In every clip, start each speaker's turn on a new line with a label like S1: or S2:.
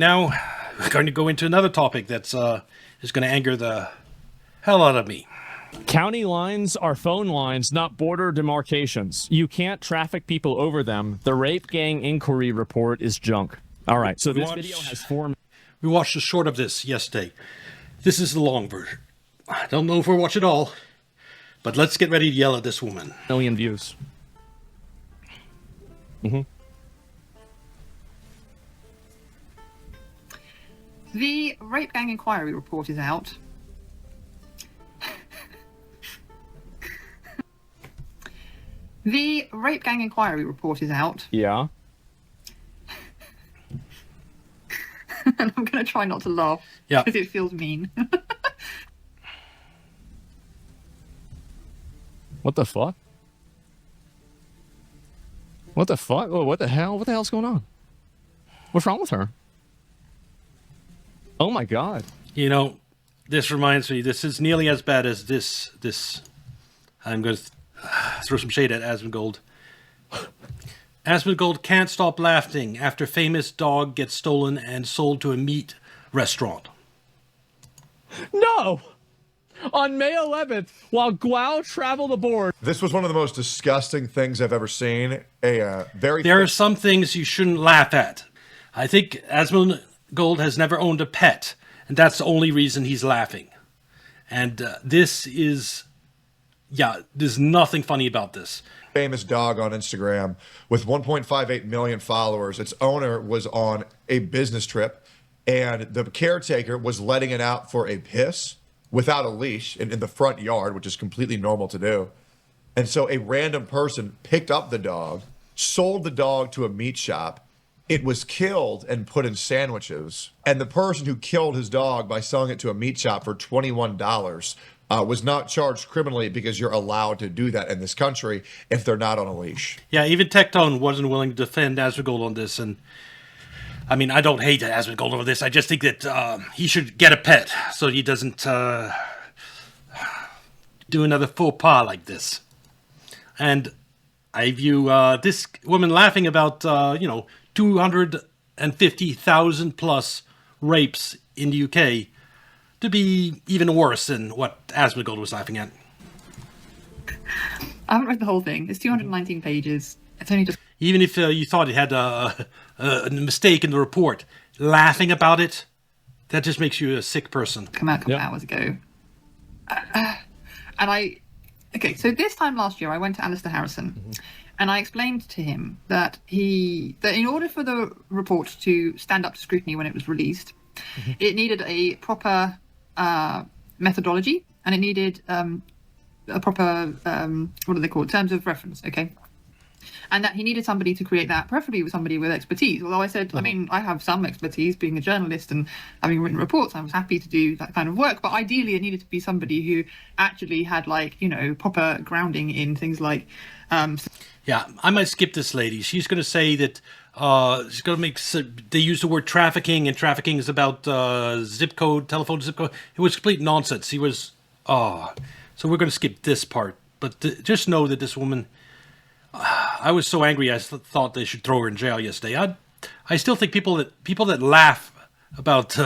S1: Now, we're going to go into another topic that's is going to anger the hell out of me.
S2: County lines are phone lines, not border demarcations. You can't traffic people over them. The Rape Gang Inquiry Report is junk. All right, so this video has 4...
S1: We watched the short of this yesterday. This is the long version. I don't know if we'll watch it all, but let's get ready to yell at this woman.
S2: million views.
S3: The Rape Gang Inquiry Report is out. The Rape Gang Inquiry Report is out.
S2: Yeah.
S3: And I'm going to try not to laugh.
S1: Yeah.
S3: Because it feels mean.
S2: What the fuck? What the fuck? Oh, what the hell? What the hell's going on? What's wrong with her? Oh my god.
S1: You know, this reminds me, this is nearly as bad as this. I'm going to throw some shade at Asmongold. Asmongold can't stop laughing after famous dog gets stolen and sold to a meat restaurant.
S2: No! On May 11th, while Guao traveled aboard...
S4: This was one of the most disgusting things I've ever seen.
S1: There are some things you shouldn't laugh at. I think Asmongold has never owned a pet, and that's the only reason he's laughing. And this is... Yeah, there's nothing funny about this.
S4: Famous dog on Instagram with 1.58 million followers. Its owner was on a business trip, and the caretaker was letting it out for a piss without a leash in the front yard, which is completely normal to do. And so a random person picked up the dog, sold the dog to a meat shop. It was killed and put in sandwiches. And the person who killed his dog by selling it to a meat shop for $21 was not charged criminally, because you're allowed to do that in this country if they're not on a leash.
S1: Yeah, even Tectone wasn't willing to defend Asmongold on this, and I mean, I don't hate Asmongold over this. I just think that he should get a pet so he doesn't do another faux pas like this. And I view this woman laughing about 250,000 plus rapes in the UK to be even worse than what Asmongold was laughing at.
S3: I haven't read the whole thing. It's 219 pages. It's only just...
S1: Even if you thought it had a mistake in the report, laughing about it, that just makes you a sick person.
S3: come out a couple hours ago. Okay, so this time last year, I went to Alistair Harrison, and I explained to him that in order for the report to stand up to scrutiny when it was released, it needed a proper methodology, and it needed a proper what are they called? Terms of reference. Okay. And that he needed somebody to create that, preferably with somebody with expertise. Although I said, I mean, I have some expertise being a journalist and having written reports. I was happy to do that kind of work. But ideally, it needed to be somebody who actually had, proper grounding in things like...
S1: Yeah, I might skip this lady. She's going to say that she's going to make... They use the word trafficking, and trafficking is about zip code, telephone zip code. It was complete nonsense. He was... So we're going to skip this part. But just know that this woman... I was so angry I thought they should throw her in jail yesterday. I still think people that laugh about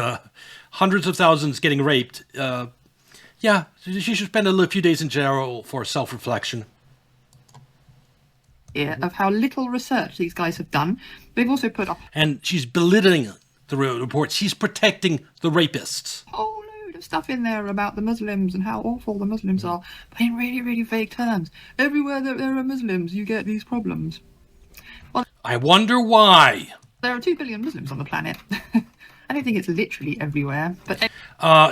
S1: hundreds of thousands getting raped, yeah, she should spend a few days in jail for self-reflection.
S3: Yeah, of how little research these guys have done. They've also put up...
S1: And she's belittling the report. She's protecting the rapists.
S3: whole load of stuff in there about the Muslims and how awful the Muslims are, but in really, really vague terms. Everywhere that there are Muslims, you get these problems. Well,
S1: I wonder why.
S3: there are 2 billion Muslims on the planet. I don't think it's literally everywhere, but...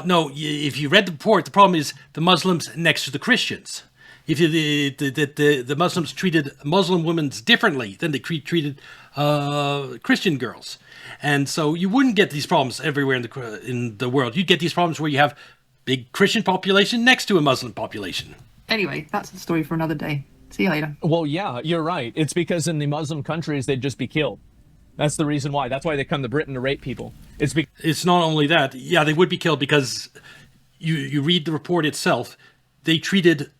S1: No, if you read the report, the problem is the Muslims next to the Christians. If you, the Muslims treated Muslim women differently than they treated Christian girls. And so you wouldn't get these problems everywhere in the world. You'd get these problems where you have big Christian population next to a Muslim population.
S3: Anyway, that's a story for another day. See you later.
S2: Well, yeah, you're right. It's because in the Muslim countries, they'd just be killed. That's the reason why. That's why they come to Britain to rape people.
S1: It's not only that. Yeah, they would be killed because you read the report itself. They treated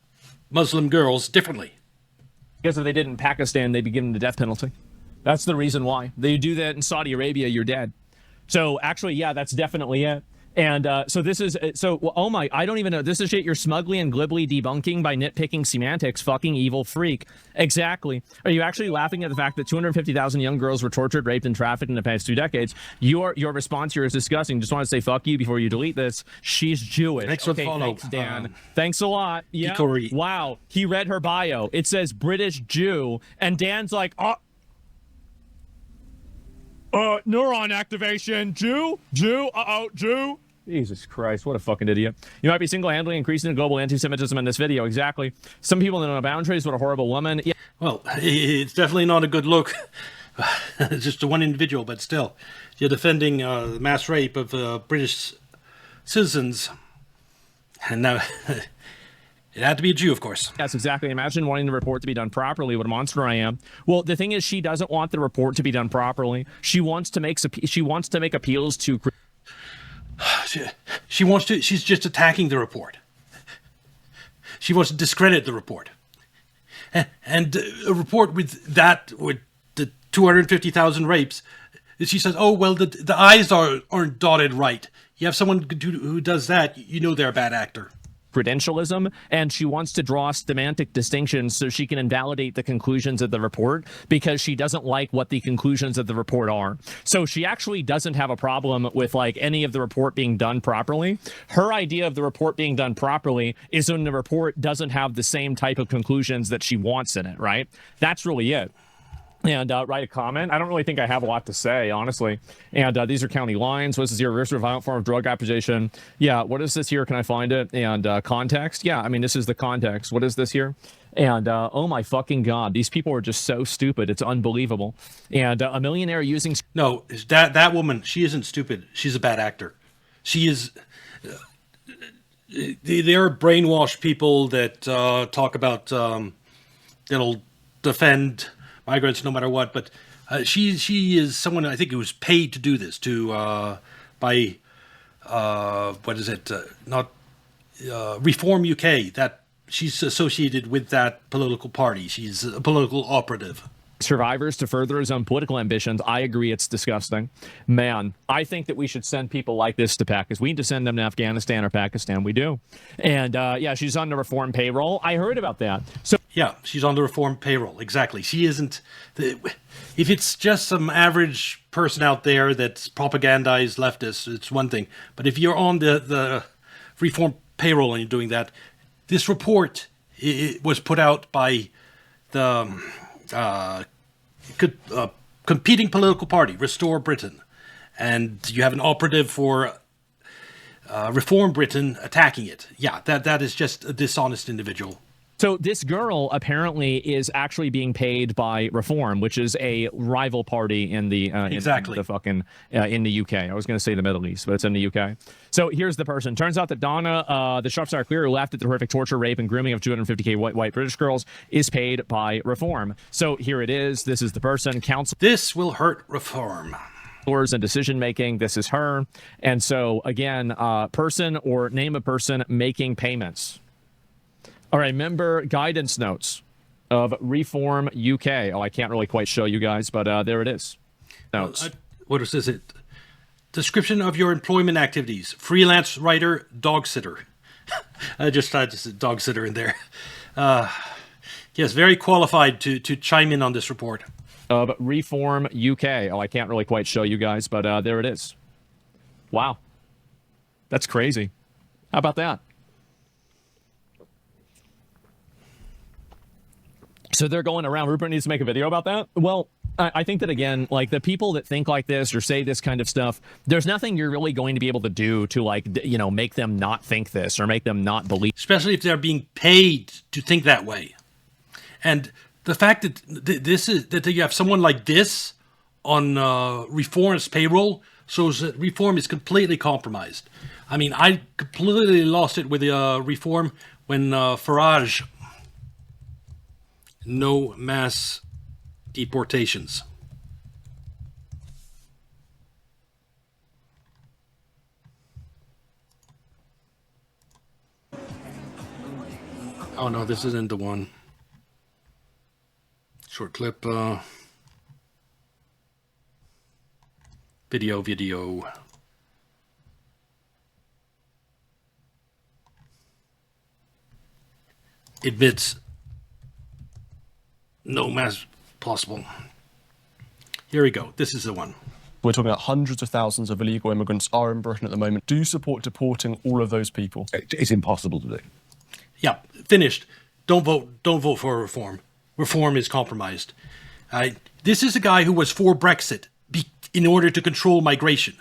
S1: Muslim girls differently.
S2: Because if they did in Pakistan, they'd be given the death penalty. That's the reason why. They do that in Saudi Arabia, you're dead. So actually, yeah, that's definitely it. And so this is oh my, I don't even know. This is shit you're smugly and glibly debunking by nitpicking semantics, fucking evil freak. Exactly. Are you actually laughing at the fact that 250,000 young girls were tortured, raped, and trafficked in the past 2 decades? Your response here is disgusting. Just want to say fuck you before you delete this. She's Jewish.
S1: Thanks for the follow.
S2: Thanks, Dan. Thanks a lot. Yeah.
S1: Hikori.
S2: Wow. He read her bio. It says British Jew, and Dan's like, neuron activation. Jew. Jew. Jesus Christ, what a fucking idiot. You might be single-handedly increasing the global anti-Semitism in this video. Exactly. Some people don't know boundaries. What a horrible woman. Yeah.
S1: Well, it's definitely not a good look. Just to one individual, but still. You're defending mass rape of British citizens. And now, it had to be a Jew, of course.
S2: Yes, exactly. Imagine wanting the report to be done properly. What a monster I am. Well, the thing is, she doesn't want the report to be done properly. She wants to make appeals to...
S1: She's just attacking the report. She wants to discredit the report. And a report with the 250,000 rapes, she says, oh, well, the I's aren't dotted right. You have someone who does that, you know they're a bad actor.
S2: Credentialism, and she wants to draw semantic distinctions so she can invalidate the conclusions of the report because she doesn't like what the conclusions of the report are. So she actually doesn't have a problem with like any of the report being done properly. Her idea of the report being done properly is when the report doesn't have the same type of conclusions that she wants in it, right? That's really it. And write a comment. I don't really think I have a lot to say, honestly. And these are county lines. What is this here? Reverse or violent form of drug application. Yeah, what is this here? Can I find it? And context. Yeah, I mean, this is the context. What is this here? And oh my fucking God, these people are just so stupid. It's unbelievable. And a millionaire using...
S1: No, that woman, she isn't stupid. She's a bad actor. She is... There are brainwashed people that talk about... that'll defend... migrants no matter what, but she is someone I think who was paid to do this by what is it Reform UK, that she's associated with that political party. She's a political operative.
S2: Survivors to further his own political ambitions. I agree, it's disgusting. Man, I think that we should send people like this to Pakistan. We need to send them to Afghanistan or Pakistan. We do. And yeah, she's on the Reform payroll. I heard about that. So
S1: yeah, she's on the Reform payroll. Exactly. She isn't... If it's just some average person out there that's propagandized leftists, it's one thing. But if you're on the Reform payroll and you're doing that, this report it was put out by the competing political party, Restore Britain. And you have an operative for Reform Britain attacking it. Yeah, that is just a dishonest individual.
S2: So this girl apparently is actually being paid by Reform, which is a rival party in the
S1: exactly.
S2: In the UK. I was going to say the Middle East, but it's in the UK. So here's the person. Turns out that Donna, the Shropshire Clear, who laughed at the horrific torture, rape, and grooming of 250k white British girls, is paid by Reform. So here it is. This is the person. Council.
S1: This will hurt Reform.
S2: And decision making. This is her. And so again, person or name of person making payments. All right, member guidance notes of Reform UK. Oh, I can't really quite show you guys, but there it is. Notes.
S1: What is this? Description of your employment activities. Freelance writer, dog sitter. I just a dog sitter in there. Yes, very qualified to chime in on this report.
S2: Of Reform UK. Oh, I can't really quite show you guys, but there it is. Wow. That's crazy. How about that? So they're going around. Rupert needs to make a video about that. Well, I think that, again, like the people that think like this or say this kind of stuff, there's nothing you're really going to be able to do to, like, you know, make them not think this or make them not believe.
S1: Especially if they're being paid to think that way. And the fact that that you have someone like this on Reform's payroll shows that Reform is completely compromised. I mean, I completely lost it with Reform when Farage... No mass deportations. Oh no, this isn't the one. Short clip. Video. Admits no mass possible. Here we go. This is the one.
S5: We're talking about hundreds of thousands of illegal immigrants are in Britain at the moment. Do you support deporting all of those people?
S6: It's impossible to do.
S1: Yeah, finished. Don't vote for reform. Reform is compromised. This is a guy who was for Brexit in order to control migration.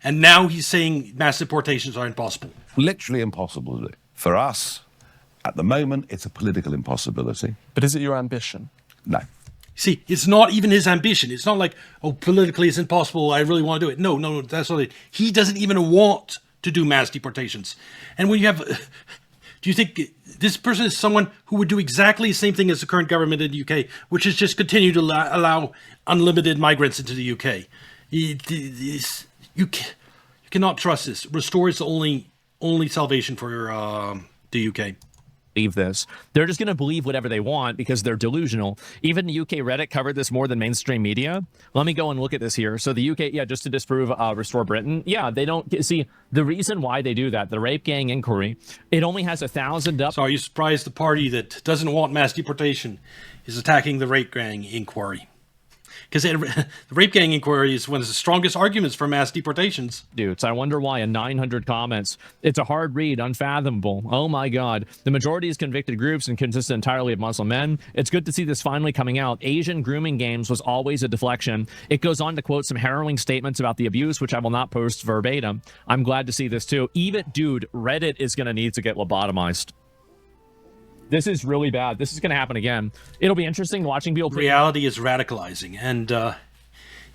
S1: And now he's saying mass deportations are impossible.
S6: Literally impossible to do. For us, at the moment, it's a political impossibility.
S5: But is it your ambition?
S6: No.
S1: See, it's not even his ambition. It's not like, oh, politically it's impossible, I really want to do it. No, that's not it. He doesn't even want to do mass deportations. And when you have... Do you think this person is someone who would do exactly the same thing as the current government in the UK, which is just continue to allow unlimited migrants into the UK? You cannot trust this. Restore is the only salvation for the UK.
S2: Believe this. They're just going to believe whatever they want because they're delusional. Even the UK Reddit covered this more than mainstream media. Let me go and look at this here. So the UK, just to disprove Restore Britain. Yeah, they don't see the reason why they do that. The rape gang inquiry, it only has 1,000 up.
S1: So are you surprised the party that doesn't want mass deportation is attacking the rape gang inquiry? Because the rape gang inquiry is one of the strongest arguments for mass deportations.
S2: Dudes, I wonder why. 900 comments. It's a hard read, unfathomable. Oh my God. The majority is convicted groups and consists entirely of Muslim men. It's good to see this finally coming out. Asian grooming games was always a deflection. It goes on to quote some harrowing statements about the abuse, which I will not post verbatim. I'm glad to see this too. Even, dude, Reddit is going to need to get lobotomized. This is really bad. This is going to happen again. It'll be interesting watching people.
S1: Reality is radicalizing, and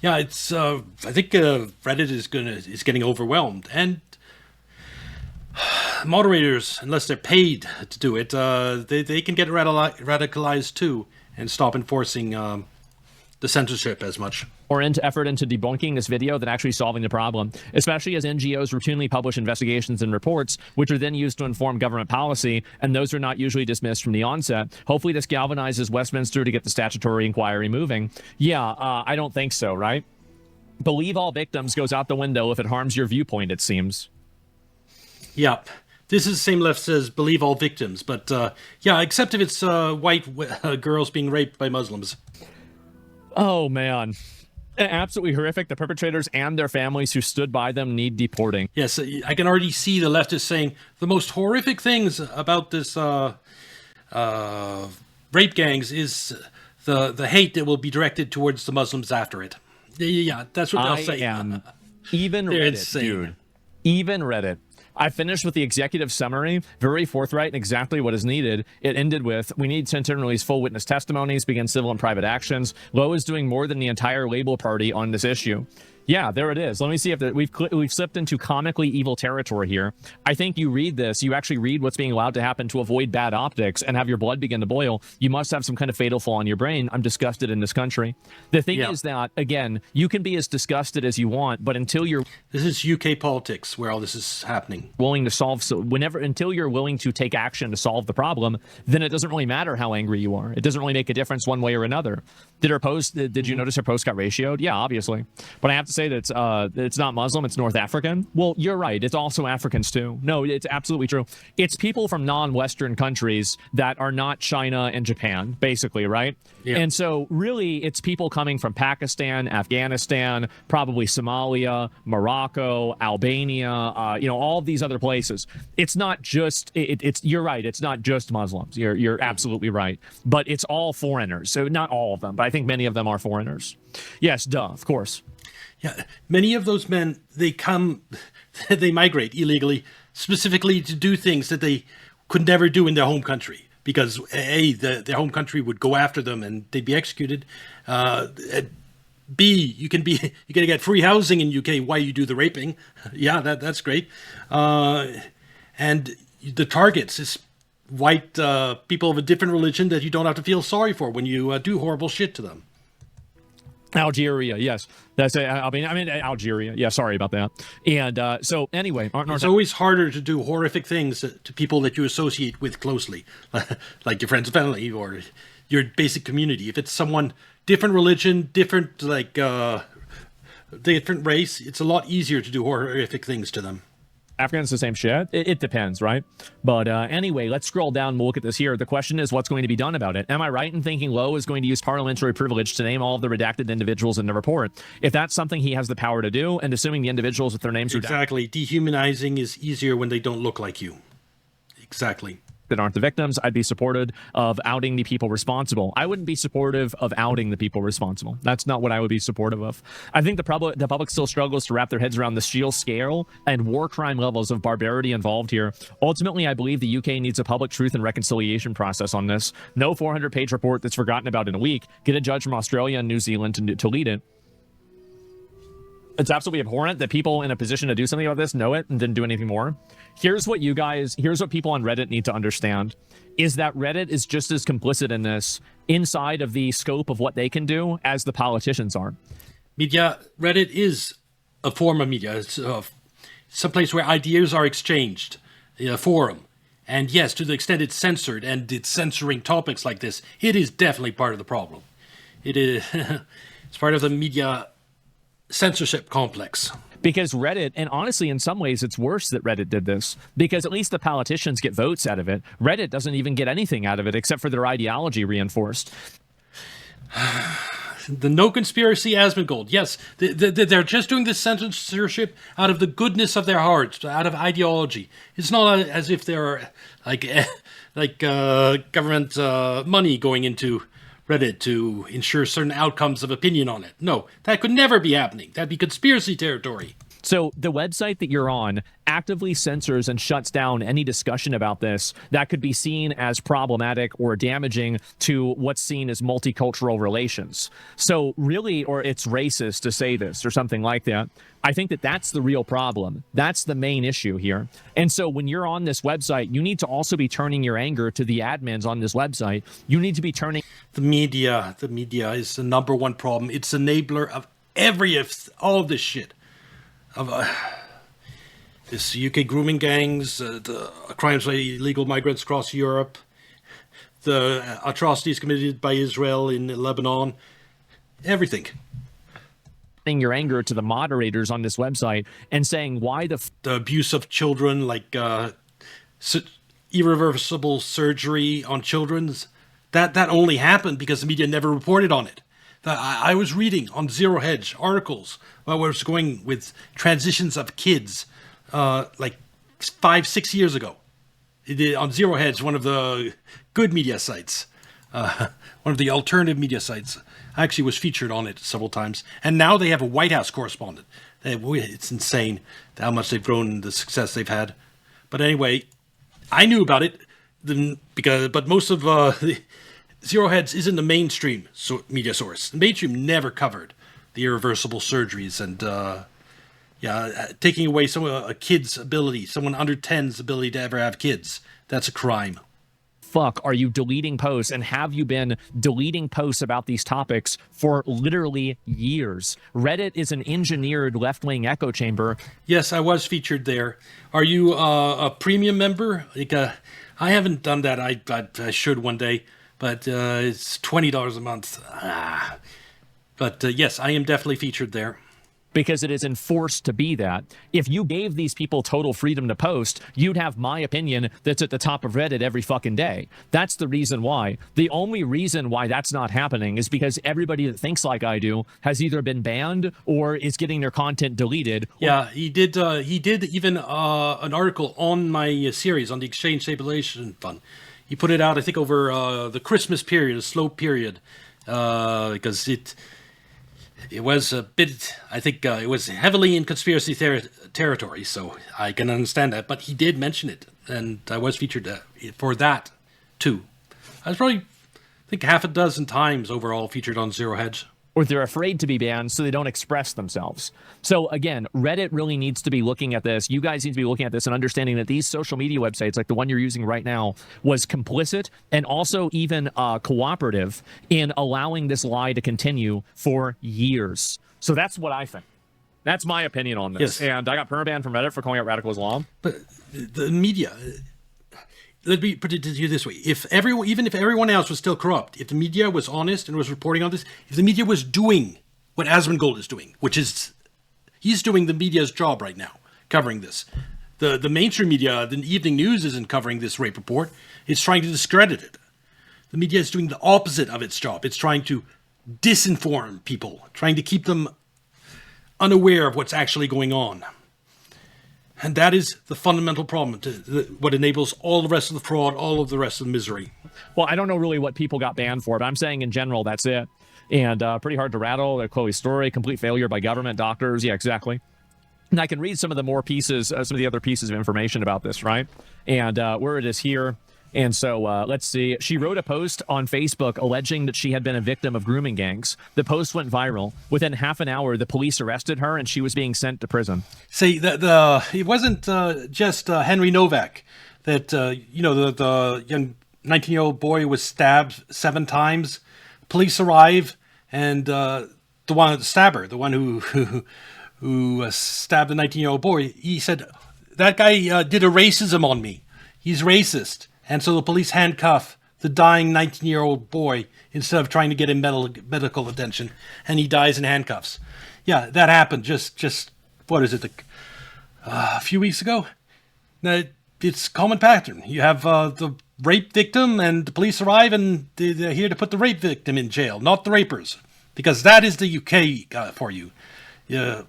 S1: it's. I think Reddit is getting overwhelmed, and moderators, unless they're paid to do it, they can get radicalized too, and stop enforcing the censorship as much.
S2: Or effort into debunking this video than actually solving the problem, especially as NGOs routinely publish investigations and reports, which are then used to inform government policy, and those are not usually dismissed from the onset. Hopefully this galvanizes Westminster to get the statutory inquiry moving. Yeah, I don't think so, right? Believe all victims goes out the window if it harms your viewpoint, it seems.
S1: Yep. This is the same left as believe all victims, but except if it's white girls being raped by Muslims.
S2: Oh, man. Absolutely horrific. The perpetrators and their families who stood by them need deporting.
S1: Yes, I can already see the leftists saying the most horrific things about this rape gangs is the hate that will be directed towards the Muslims after it. Yeah, that's what they'll say.
S2: Even Reddit, dude. Even Reddit. I finished with the executive summary, very forthright and exactly what is needed. It ended with, we need to release full witness testimonies, begin civil and private actions. Lowe is doing more than the entire Labour Party on this issue. Yeah, there it is. Let me see if we've slipped into comically evil territory here. I think you read this, you actually read what's being allowed to happen to avoid bad optics and have your blood begin to boil. You must have some kind of fatal flaw in your brain. I'm disgusted in this country. The thing is that, again, you can be as disgusted as you want, but until you're...
S1: This is UK politics where all this is happening.
S2: Willing to solve... until you're willing to take action to solve the problem, then it doesn't really matter how angry you are. It doesn't really make a difference one way or another. Did you notice her post got ratioed? Yeah, obviously. But I have to say that it's not Muslim, it's North African. Well, you're right. It's also Africans too. No, it's absolutely true. It's people from non-Western countries that are not China and Japan, basically, right? Yeah. And so really it's people coming from Pakistan, Afghanistan, probably Somalia, Morocco, Albania, all of these other places. It's not just, you're right. It's not just Muslims. You're absolutely right. But it's all foreigners. So not all of them, but I think many of them are foreigners. Yes, duh, of course.
S1: Yeah, many of those men, they migrate illegally, specifically to do things that they could never do in their home country, because A, their home country would go after them and they'd be executed. B, you're gonna get free housing in UK while you do the raping. Yeah, that's great. And the targets is white people of a different religion that you don't have to feel sorry for when you do horrible shit to them.
S2: Algeria, yes. Algeria. Yeah, sorry about that. And so anyway,
S1: it's always harder to do horrific things to people that you associate with closely, like your friends and family or your basic community. If it's someone different religion, different different race, it's a lot easier to do horrific things to them.
S2: Afghans the same shit. It depends, right? But anyway, let's scroll down and we'll look at this here. The question is, what's going to be done about it? Am I right in thinking Lowe is going to use parliamentary privilege to name all of the redacted individuals in the report? If that's something he has the power to do, and assuming the individuals with their names
S1: Exactly. Dehumanizing is easier when they don't look like you. Exactly.
S2: that aren't the victims, I'd be supportive of outing the people responsible. I wouldn't be supportive of outing the people responsible. That's not what I would be supportive of. I think the public still struggles to wrap their heads around the sheer scale and war crime levels of barbarity involved here. Ultimately, I believe the UK needs a public truth and reconciliation process on this. No 400-page report that's forgotten about in a week. Get a judge from Australia and New Zealand to lead it. It's absolutely abhorrent that people in a position to do something about this know it and didn't do anything more. Here's what people on Reddit need to understand, is that Reddit is just as complicit in this inside of the scope of what they can do as the politicians are.
S1: Media, Reddit is a form of media. It's someplace where ideas are exchanged, a forum. And yes, to the extent it's censored and it's censoring topics like this, it is definitely part of the problem. It is it's part of the media censorship complex.
S2: Because Reddit, and honestly, in some ways, it's worse that Reddit did this, because at least the politicians get votes out of it. Reddit doesn't even get anything out of it except for their ideology reinforced.
S1: The no conspiracy Asmongold. Yes, they're just doing this censorship out of the goodness of their hearts, out of ideology. It's not as if they're like government money going into Reddit to ensure certain outcomes of opinion on it. No, that could never be happening. That'd be conspiracy territory.
S2: So the website that you're on actively censors and shuts down any discussion about this that could be seen as problematic or damaging to what's seen as multicultural relations. So really, or it's racist to say this or something like that. I think that that's the real problem. That's the main issue here. And so when you're on this website, you need to also be turning your anger to the admins on this website. You need to be turning...
S1: The media is the number one problem. It's enabler of all of this shit. Of this UK grooming gangs, the crimes by illegal migrants across Europe, the atrocities committed by Israel in Lebanon, everything.
S2: Your anger to the moderators on this website and saying why the
S1: abuse of children, like irreversible surgery on children's, that only happened because the media never reported on it. I was reading on Zero Hedge articles about where it's going with transitions of kids like 5-6 years ago. On Zero Hedge, one of the good media sites, one of the alternative media sites. I actually was featured on it several times. And now they have a White House correspondent. It's insane how much they've grown, the success they've had. But anyway, I knew about it but most of the Zero Hedge isn't the mainstream media source. The mainstream never covered the irreversible surgeries and taking away a kid's ability, someone under 10's ability to ever have kids. That's a crime.
S2: Fuck are you deleting posts, and have you been deleting posts about these topics for literally years? Reddit is an engineered left-wing echo chamber.
S1: Yes, I was featured there. Are you a premium member? I haven't done that. I should one day, but it's $20 a month. But yes, I am definitely featured there.
S2: Because it is enforced to be that. If you gave these people total freedom to post, you'd have my opinion that's at the top of Reddit every fucking day. That's the reason why. The only reason why that's not happening is because everybody that thinks like I do has either been banned or is getting their content deleted.
S1: Yeah, he did even an article on my series on the Exchange Stabilization Fund. He put it out, I think, over the Christmas period, a slow period, because it was a bit, I think it was heavily in conspiracy territory, so I can understand that. But he did mention it, and I was featured for that, too. I was probably, I think, half a dozen times overall featured on Zero Hedge.
S2: Or they're afraid to be banned, so they don't express themselves. So again, Reddit really needs to be looking at this. You guys need to be looking at this and understanding that these social media websites, like the one you're using right now, was complicit and also even cooperative in allowing this lie to continue for years. So that's what I think. That's my opinion on this.
S1: Yes.
S2: And I got permaban from Reddit for calling out radical Islam.
S1: But the media... Let me put it to you this way. Even if everyone else was still corrupt, if the media was honest and was reporting on this, if the media was doing what Asmongold is doing, which is He's doing the media's job right now, covering this. The mainstream media, the evening news, isn't covering this rape report. It's trying to discredit it. The media is doing the opposite of its job. It's trying to disinform people, trying to keep them unaware of what's actually going on. And that is the fundamental problem, what enables all the rest of the fraud, all of the rest of the misery.
S2: Well, I don't know really what people got banned for, but I'm saying in general, that's it. And pretty hard to rattle. Chloe's story, complete failure by government, doctors. Yeah, exactly. And I can read some of the more pieces, some of the other pieces of information about this, right? And where it is here. And so let's see. She wrote a post on Facebook alleging that she had been a victim of grooming gangs. The post went viral. Within half an hour, the police arrested her and she was being sent to prison.
S1: See, it wasn't just Henry Novak that, the young 19-year-old boy was stabbed 7 times. Police arrive and the stabber, the one who stabbed the 19-year-old boy, he said, that guy did a racism on me. He's racist. And so the police handcuff the dying 19-year-old boy instead of trying to get him medical attention, and he dies in handcuffs. Yeah, that happened just what is it, a few weeks ago? Now, it's a common pattern. You have the rape victim, and the police arrive, and they're here to put the rape victim in jail, not the rapers, because that is the UK for you.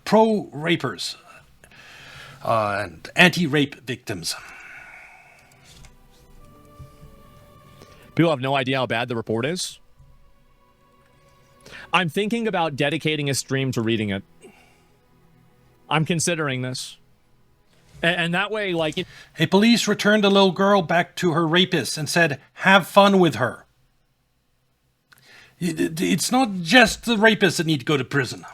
S1: Pro-rapers and anti-rape victims.
S2: People have no idea how bad the report is. I'm thinking about dedicating a stream to reading it. I'm considering this. And that way, like...
S1: A police returned a little girl back to her rapist and said, have fun with her. It's not just the rapists that need to go to prison.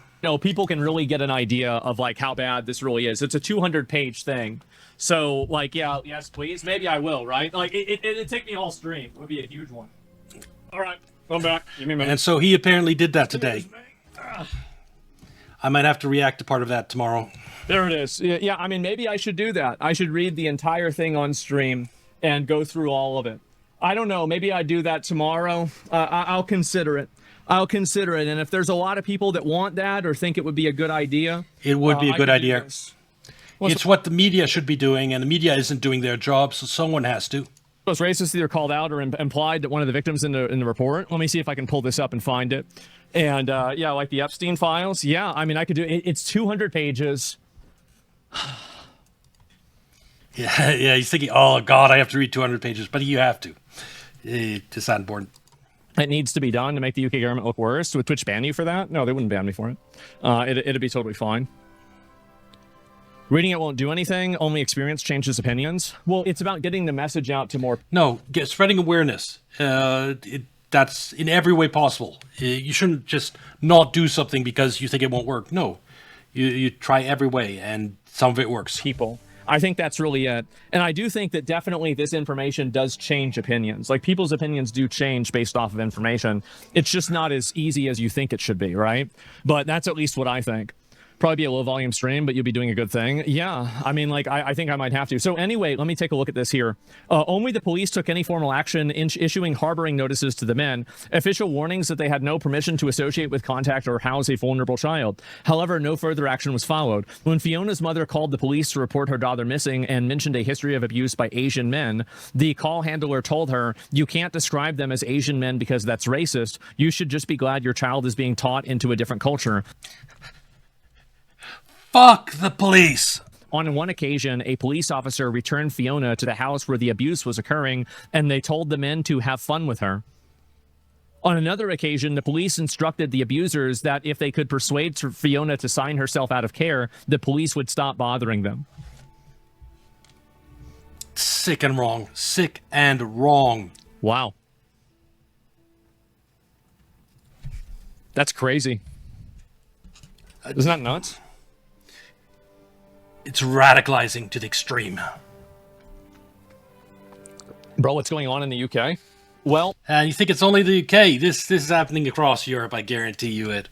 S2: People can really get an idea of, like, how bad this really is. It's a 200-page thing. So, like, yeah, yes, please. Maybe I will, right? Like, it'd take me all stream. It would be a huge one. All right, come back. Give me a minute.
S1: And so he apparently did that today. I might have to react to part of that tomorrow.
S2: There it is. Yeah, I mean, maybe I should do that. I should read the entire thing on stream and go through all of it. I don't know. Maybe I do that tomorrow. I'll consider it. I'll consider it. And if there's a lot of people that want that or think it would be a good idea...
S1: It would be a good idea. It's what the media should be doing, and the media isn't doing their job, so someone has to.
S2: Was racist either called out or implied that one of the victims in the report? Let me see if I can pull this up and find it. And yeah, like the Epstein files. Yeah, I mean, I could do it. It's 200 pages.
S1: Yeah, he's thinking, oh, God, I have to read 200 pages. But you have to. It's not important.
S2: It needs to be done to make the UK government look worse. Would Twitch ban you for that? No, they wouldn't ban me for it. It'd be totally fine. Reading it won't do anything. Only experience changes opinions. Well, it's about getting the message out to more...
S1: No, spreading awareness. That's in every way possible. You shouldn't just not do something because you think it won't work. No, you try every way, and some of it works.
S2: People. I think that's really it. And I do think that definitely this information does change opinions. Like, people's opinions do change based off of information. It's just not as easy as you think it should be, right? But that's at least what I think. Probably be a low volume stream, but you'll be doing a good thing. Yeah, I mean, like, I think I might have to. So anyway, let me take a look at this here. Only the police took any formal action in issuing harboring notices to the men, official warnings that they had no permission to associate with, contact, or house a vulnerable child. However, no further action was followed. When Fiona's mother called the police to report her daughter missing and mentioned a history of abuse by Asian men, the call handler told her, "You can't describe them as Asian men because that's racist. You should just be glad your child is being taught into a different culture."
S1: Fuck the police.
S2: On one occasion, a police officer returned Fiona to the house where the abuse was occurring, and they told the men to have fun with her. On another occasion, the police instructed the abusers that if they could persuade Fiona to sign herself out of care, the police would stop bothering them.
S1: Sick and wrong. Sick and wrong.
S2: Wow. That's crazy. Isn't that nuts?
S1: It's radicalizing to the extreme.
S2: Bro, what's going on in the UK? Well...
S1: And you think it's only the UK. This is happening across Europe, I guarantee you it.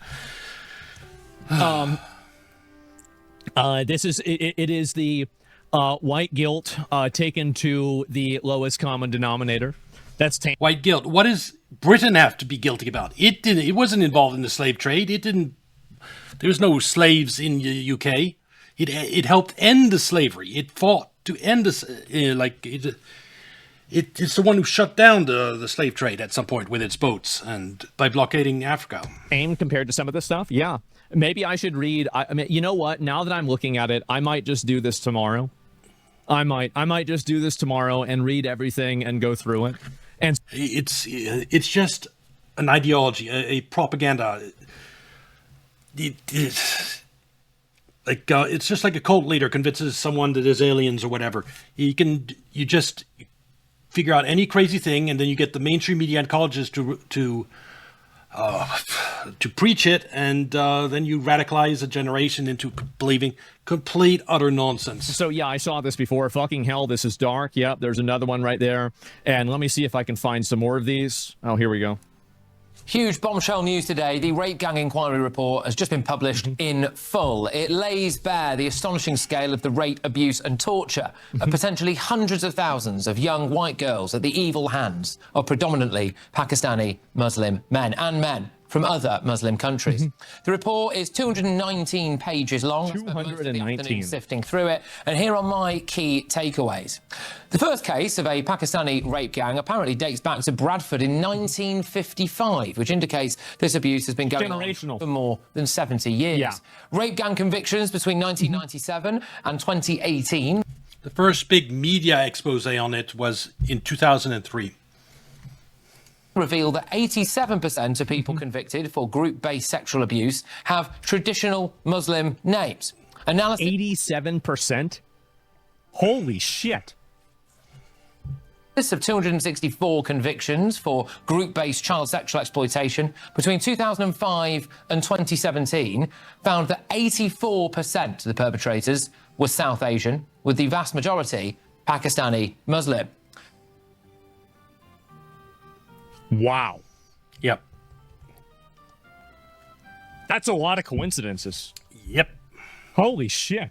S2: It is the white guilt taken to the lowest common denominator. That's
S1: white guilt. What does Britain have to be guilty about? It wasn't involved in the slave trade. There's no slaves in the UK. It helped end the slavery. It fought to end this. It's the one who shut down the slave trade at some point with its boats and by blockading Africa.
S2: Aim compared to some of this stuff. Yeah. Maybe I should read. I mean, you know what? Now that I'm looking at it, I might just do this tomorrow. I might just do this tomorrow and read everything and go through it. And
S1: It's just an ideology, a propaganda. It's just like a cult leader convinces someone that there's aliens or whatever. You just figure out any crazy thing, and then you get the mainstream media and colleges to preach it, and then you radicalize a generation into believing complete utter nonsense.
S2: so, yeah, I saw this before. Fucking hell, this is dark. Yep, there's another one right there. And let me see if I can find some more of these. Oh, here we go.
S7: Huge bombshell news today. The Rape Gang Inquiry Report has just been published in full. It lays bare the astonishing scale of the rape, abuse and torture of potentially hundreds of thousands of young white girls at the evil hands of predominantly Pakistani Muslim men and men from other Muslim countries. The report is 219 pages long. I spent most of the
S2: 219.
S7: afternoon sifting through it, and here are my key takeaways. The first case of a Pakistani rape gang apparently dates back to Bradford in 1955, which indicates this abuse has been going on
S2: Generational.
S7: for more than 70 years.
S2: Yeah.
S7: Rape gang convictions between 1997 and 2018.
S1: The first big media expose on it was in 2003.
S7: Reveal that 87% of people convicted for group-based sexual abuse have traditional Muslim names. Analysis
S2: 87%? Holy shit.
S7: of 264 convictions for group-based child sexual exploitation between 2005 and 2017 found that 84% of the perpetrators were South Asian, with the vast majority Pakistani Muslim.
S2: Wow.
S1: Yep.
S2: That's a lot of coincidences.
S1: Yep.
S2: Holy shit.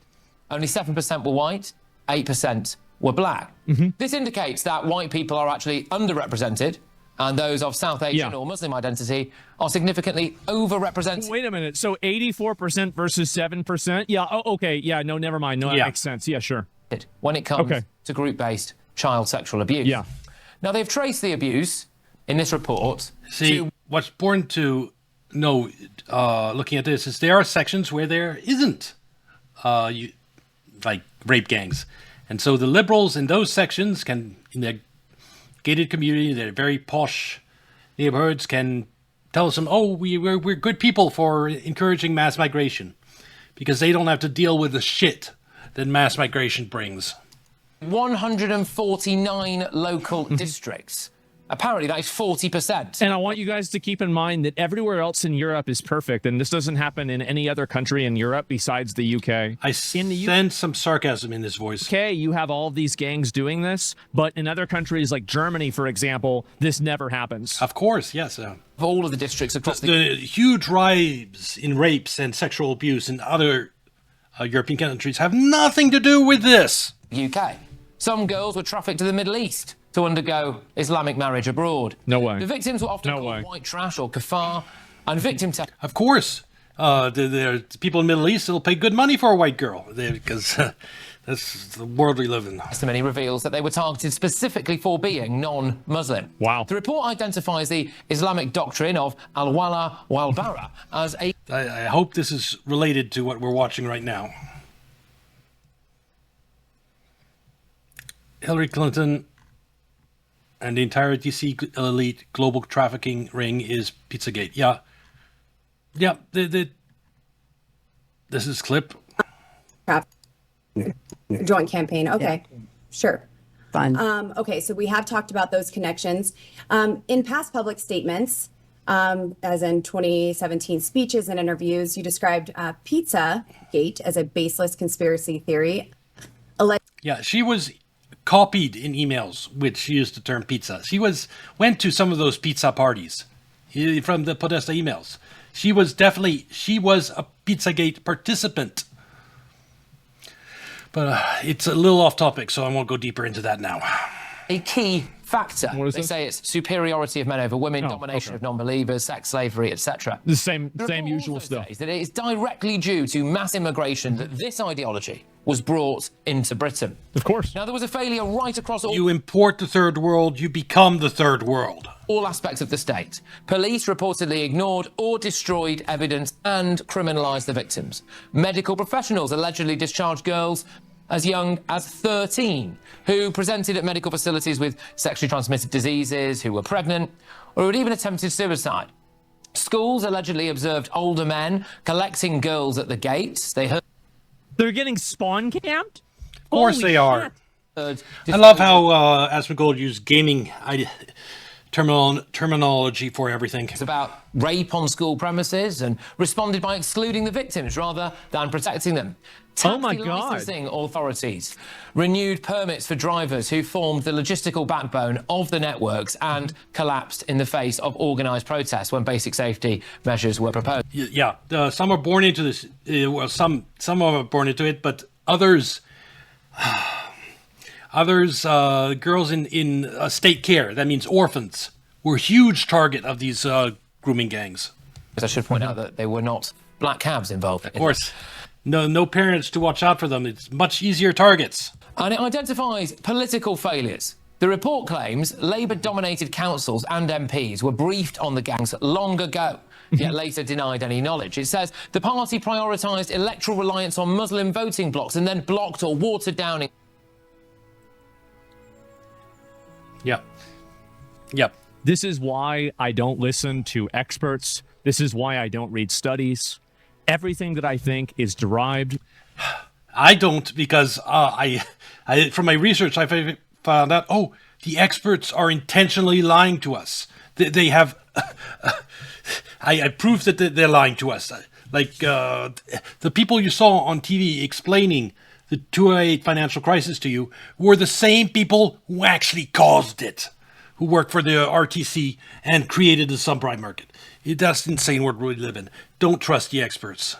S7: Only 7% were white, 8% were black. This indicates that white people are actually underrepresented, and those of South Asian
S2: Yeah.
S7: or Muslim identity are significantly overrepresented.
S2: Wait a minute. So 84% versus 7%? Yeah. Oh, okay. Yeah. No, never mind. No, that
S1: Yeah.
S2: makes sense. Yeah, sure.
S7: When it comes
S2: Okay.
S7: to group-based child sexual abuse.
S2: Yeah.
S7: Now, they've traced the abuse in this report
S1: See,
S7: to
S1: what's important to know, looking at this, is there are sections where there isn't, like rape gangs, and so the liberals in those sections can, in their gated community, their very posh neighborhoods, can tell them, "Oh, we're good people for encouraging mass migration," because they don't have to deal with the shit that mass migration brings.
S7: 149 local districts. Apparently, that is 40%.
S2: And I want you guys to keep in mind that everywhere else in Europe is perfect, and this doesn't happen in any other country in Europe besides the UK.
S1: I
S2: In the
S1: sense some sarcasm in his voice.
S2: UK, you have all of these gangs doing this, but in other countries like Germany, for example, this never happens.
S1: Of course, yes.
S7: Of all of the districts across the
S1: The huge rise in rapes and sexual abuse in other European countries have nothing to do with this.
S7: UK. Some girls were trafficked to the Middle East to undergo Islamic marriage abroad.
S2: No way.
S7: The victims were often
S2: No
S7: called
S2: way.
S7: white trash or kafar, and victim
S1: Of course, there are people in the Middle East that'll pay good money for a white girl because that's the world we live in.
S7: testimony reveals that they were targeted specifically for being non-Muslim.
S2: Wow.
S7: The report identifies the Islamic doctrine of al-wala wal-bara as a
S1: I hope this is related to what we're watching right now. Hillary Clinton and the entire DC elite global trafficking ring is Pizzagate. Yeah. Yeah. This is clip.
S8: Joint campaign. Okay, sure.
S9: Fun.
S8: Okay, so we have talked about those connections. In past public statements, as in 2017 speeches and interviews, you described Pizzagate as a baseless conspiracy theory.
S1: Yeah, she was copied in emails, which she used the term pizza. She went to some of those pizza parties from the Podesta emails. She was a Pizzagate participant. But it's a little off topic, so I won't go deeper into that now.
S7: key factor.
S2: What is
S7: They
S2: this?
S7: say it's superiority of men over women,
S2: Oh,
S7: domination
S2: okay.
S7: of non-believers, sex slavery, etc.
S2: The same
S7: report
S2: usual
S7: also
S2: stuff.
S7: says that it is directly due to mass immigration that this ideology was brought into Britain.
S2: Of course.
S7: Now, there was a failure right across all
S1: You import the third world, you become the third world.
S7: aspects of the state. Police reportedly ignored or destroyed evidence and criminalised the victims. Medical professionals allegedly discharged girls as young as 13 who presented at medical facilities with sexually transmitted diseases, who were pregnant, or had even attempted suicide. Schools allegedly observed older men collecting girls at the gates. They
S2: They're getting spawn camped?
S1: Of course they are.
S7: heard
S1: I love how Asmongold used gaming terminology for everything.
S7: about rape on school premises and responded by excluding the victims rather than protecting them.
S2: Oh my
S7: Taxi
S2: God.
S7: licensing authorities renewed permits for drivers who formed the logistical backbone of the networks and collapsed in the face of organised protests when basic safety measures were proposed.
S1: Yeah, some are born into this. Well, some are born into it, but others, girls in state care, that means orphans, were a huge target of these grooming gangs.
S7: I should point out that they were not black cabs involved.
S1: Of course, no parents to watch out for them. It's much easier targets.
S7: And it identifies political failures. The report claims Labour-dominated councils and MPs were briefed on the gangs long ago, yet later denied any knowledge. It says the party prioritised electoral reliance on Muslim voting blocks and then blocked or watered down.
S1: Yep. Yep.
S2: This is why I don't listen to experts. This is why I don't read studies. Everything that I think is derived.
S1: I don't, because I from my research I found out, the experts are intentionally lying to us. They have I proved that they're lying to us. Like the people you saw on TV explaining the 2008 financial crisis to you were the same people who actually caused it, who worked for the RTC and created the subprime market. That's the insane world we live in. Don't trust the experts,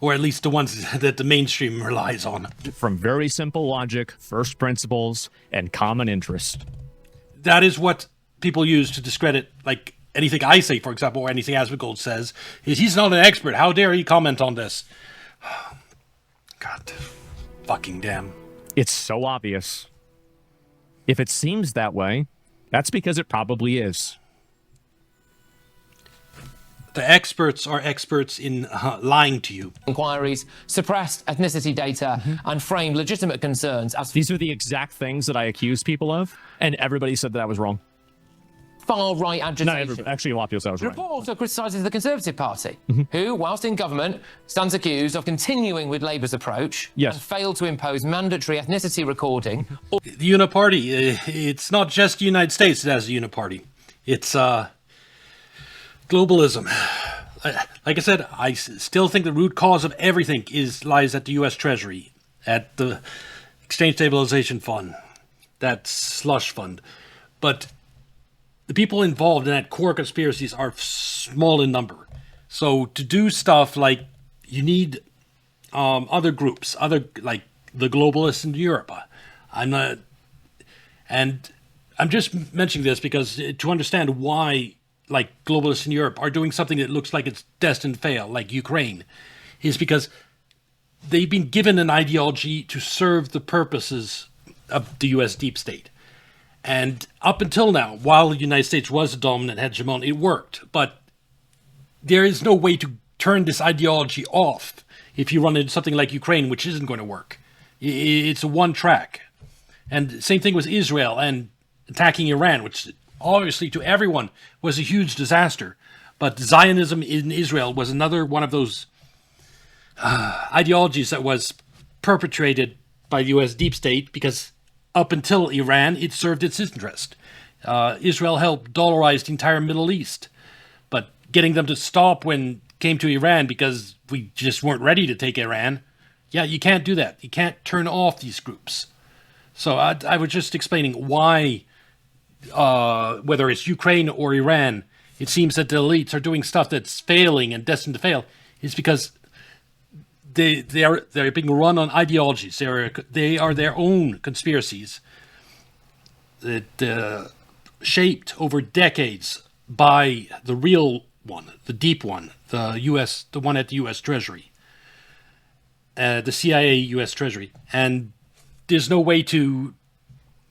S1: or at least the ones that the mainstream relies on.
S2: From very simple logic, first principles, and common interest.
S1: That is what people use to discredit, like, anything I say, for example, or anything Asmongold says. He's not an expert. How dare he comment on this? God fucking damn.
S2: It's so obvious. If it seems that way, that's because it probably is.
S1: The experts are experts in lying to you.
S7: Inquiries, suppressed ethnicity data, and framed legitimate concerns as
S2: These are the exact things that I accuse people of, and everybody said that I was wrong.
S7: far-right
S2: Not
S7: agitation.
S2: everybody. Actually, a lot of people said I was
S7: The
S2: right.
S7: report also criticises the Conservative Party, who, whilst in government, stands accused of continuing with Labour's approach
S2: Yes.
S7: and failed to impose mandatory ethnicity recording.
S1: The Uniparty, it's not just the United States that has a Uniparty. It's globalism. Like I said, I still think the root cause of everything lies at the U.S. Treasury, at the Exchange Stabilization Fund, that slush fund. But the people involved in that core conspiracies are small in number. So to do stuff like, you need other groups, like the globalists in Europe. And I'm just mentioning this because to understand why, like, globalists in Europe are doing something that looks like it's destined to fail, like Ukraine, is because they've been given an ideology to serve the purposes of the U.S. deep state. And up until now, while the United States was a dominant hegemon, it worked. But there is no way to turn this ideology off if you run into something like Ukraine, which isn't going to work. It's a one track. And same thing with Israel and attacking Iran, which obviously to everyone was a huge disaster. But Zionism in Israel was another one of those ideologies that was perpetrated by the U.S. deep state, because up until Iran, it served its interest. Israel helped dollarize the entire Middle East. But getting them to stop when it came to Iran because we just weren't ready to take Iran, yeah, you can't do that. You can't turn off these groups. So I was just explaining why, whether it's Ukraine or Iran, it seems that the elites are doing stuff that's failing and destined to fail. It's because they're being run on ideologies. They are their own conspiracies that shaped over decades by the real one, the deep one, the one at the U.S. Treasury, the CIA U.S. Treasury, and there's no way to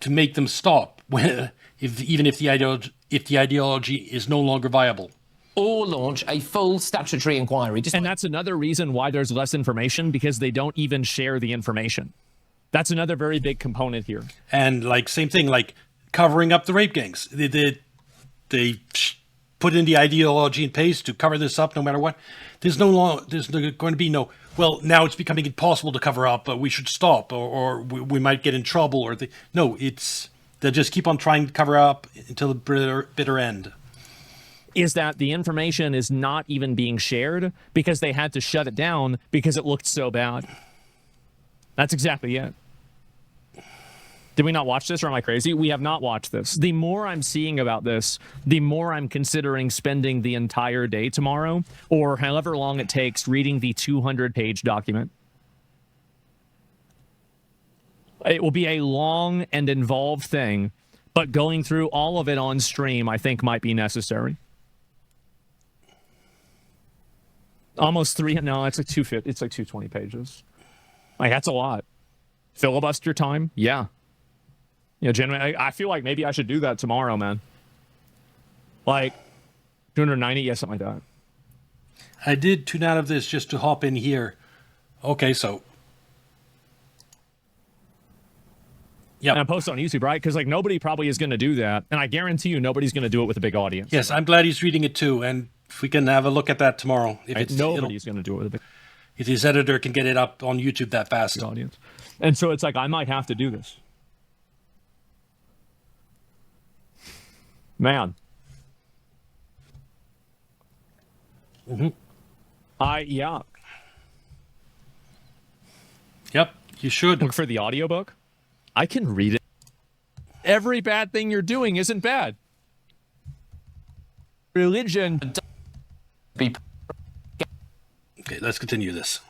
S1: make them stop even if the ideology is no longer viable.
S7: Or launch a full statutory inquiry.
S2: And that's another reason why there's less information, because they don't even share the information. That's another very big component here.
S1: And like same thing, like covering up the rape gangs. They put in the ideology in paste to cover this up no matter what. There's going to be no, well, now it's becoming impossible to cover up, but we should stop, or we might get in trouble. No, they'll just keep on trying to cover up until the bitter end.
S2: Is that the information is not even being shared because they had to shut it down because it looked so bad. That's exactly it. Did we not watch this, or am I crazy? We have not watched this. The more I'm seeing about this, the more I'm considering spending the entire day tomorrow, or however long it takes, reading the 200-page document. It will be a long and involved thing, but going through all of it on stream, I think, might be necessary. Almost no, it's like 250. It's like 220 pages. Like, that's a lot. Filibuster time? Yeah. Genuinely, I feel like maybe I should do that tomorrow, man. Like, 290, yeah, something like that.
S1: I did tune out of this just to hop in here. Okay, so. Yeah.
S2: And I post on YouTube, right? Because, like, nobody probably is going to do that. And I guarantee you nobody's going to do it with a big audience.
S1: Yes, I'm glad he's reading it too. And if we can have a look at that tomorrow.
S2: Nobody's going to do it with a big
S1: if his editor can get it up on YouTube that fast.
S2: Audience. And so it's like, I might have to do this. Man.
S1: Mm-hmm.
S2: Yeah.
S1: Yep, you should.
S2: Look for the audiobook. I can read it. Every bad thing you're doing isn't bad. Religion.
S1: Okay, let's continue this.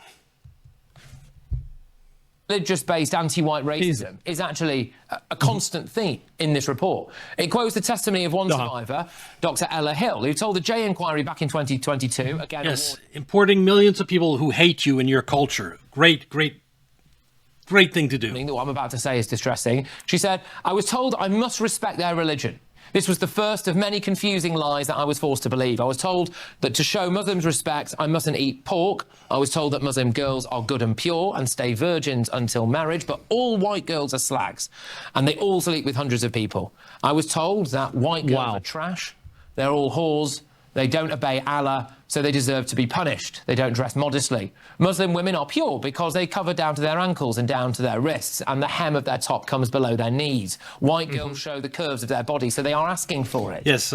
S7: Religious-based anti-white racism is actually a constant theme in this report. It quotes the testimony of one survivor, Dr. Ella Hill, who told the Jay Inquiry back in 2022. Again,
S1: yes, importing millions of people who hate you and your culture. Great thing to do.
S7: What I'm about to say is distressing. She said, I was told I must respect their religion. This was the first of many confusing lies that I was forced to believe. I was told that to show Muslims respect, I mustn't eat pork. I was told that Muslim girls are good and pure and stay virgins until marriage, but all white girls are slags, and they all sleep with hundreds of people. I was told that white girls are trash, they're all whores, they don't obey Allah, so they deserve to be punished. They don't dress modestly. Muslim women are pure because they cover down to their ankles and down to their wrists, and the hem of their top comes below their knees. White girls show the curves of their body, so they are asking for it.
S1: Yes,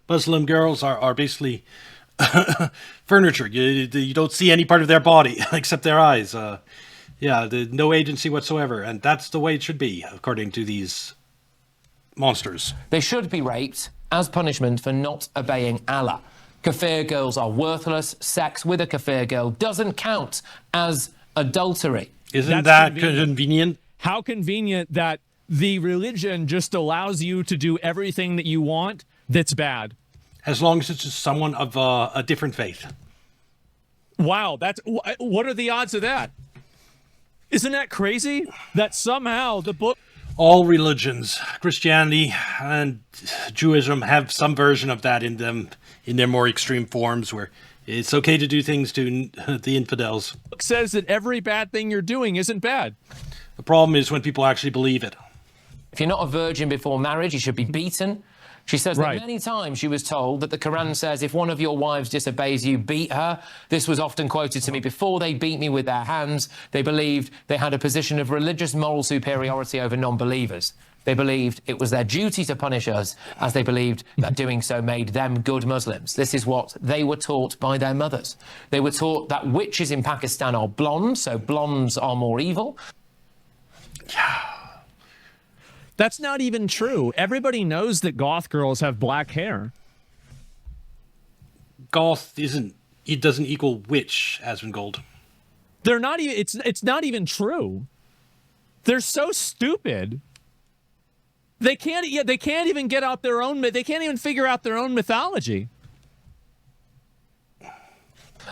S1: Muslim girls are basically furniture. You don't see any part of their body except their eyes. No agency whatsoever, and that's the way it should be, according to these monsters.
S7: They should be raped as punishment for not obeying Allah. Kafir girls are worthless. Sex with a kafir girl doesn't count as adultery.
S1: Isn't that convenient?
S2: How convenient that the religion just allows you to do everything that you want that's bad.
S1: As long as it's someone of a different faith.
S2: Wow, what are the odds of that? Isn't that crazy? That somehow the book...
S1: All religions, Christianity and Judaism, have some version of that in them, in their more extreme forms, where it's okay to do things to the infidels.
S2: It says that every bad thing you're doing isn't bad.
S1: The problem is when people actually believe it.
S7: If you're not a virgin before marriage, you should be beaten. She says that many times she was told that the Quran says if one of your wives disobeys you, beat her. This was often quoted to me. Before they beat me with their hands, they believed they had a position of religious moral superiority over non-believers. They believed it was their duty to punish us, as they believed that doing so made them good Muslims. This is what they were taught by their mothers. They were taught that witches in Pakistan are blonde, so blondes are more evil.
S1: Yeah.
S2: That's not even true. Everybody knows that goth girls have black hair.
S1: Goth doesn't equal witch, Asmongold.
S2: They're not even, it's not even true. They're so stupid. They can't. Yeah, they can't even get out their own. They can't even figure out their own mythology.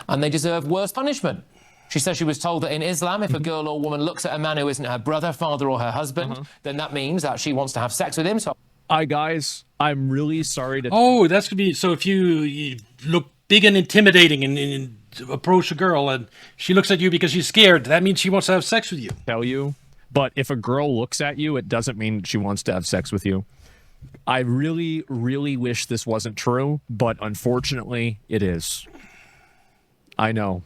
S7: And they deserve worse punishment. She says she was told that in Islam, if a girl or woman looks at a man who isn't her brother, father, or her husband, then that means that she wants to have sex with him. So,
S2: Guys, I'm really sorry to.
S1: Oh, that's gonna be so. If you look big and intimidating and approach a girl and she looks at you because she's scared, that means she wants to have sex with you.
S2: Tell you, but if a girl looks at you, it doesn't mean she wants to have sex with you. I really, really wish this wasn't true, but unfortunately, it is. I know,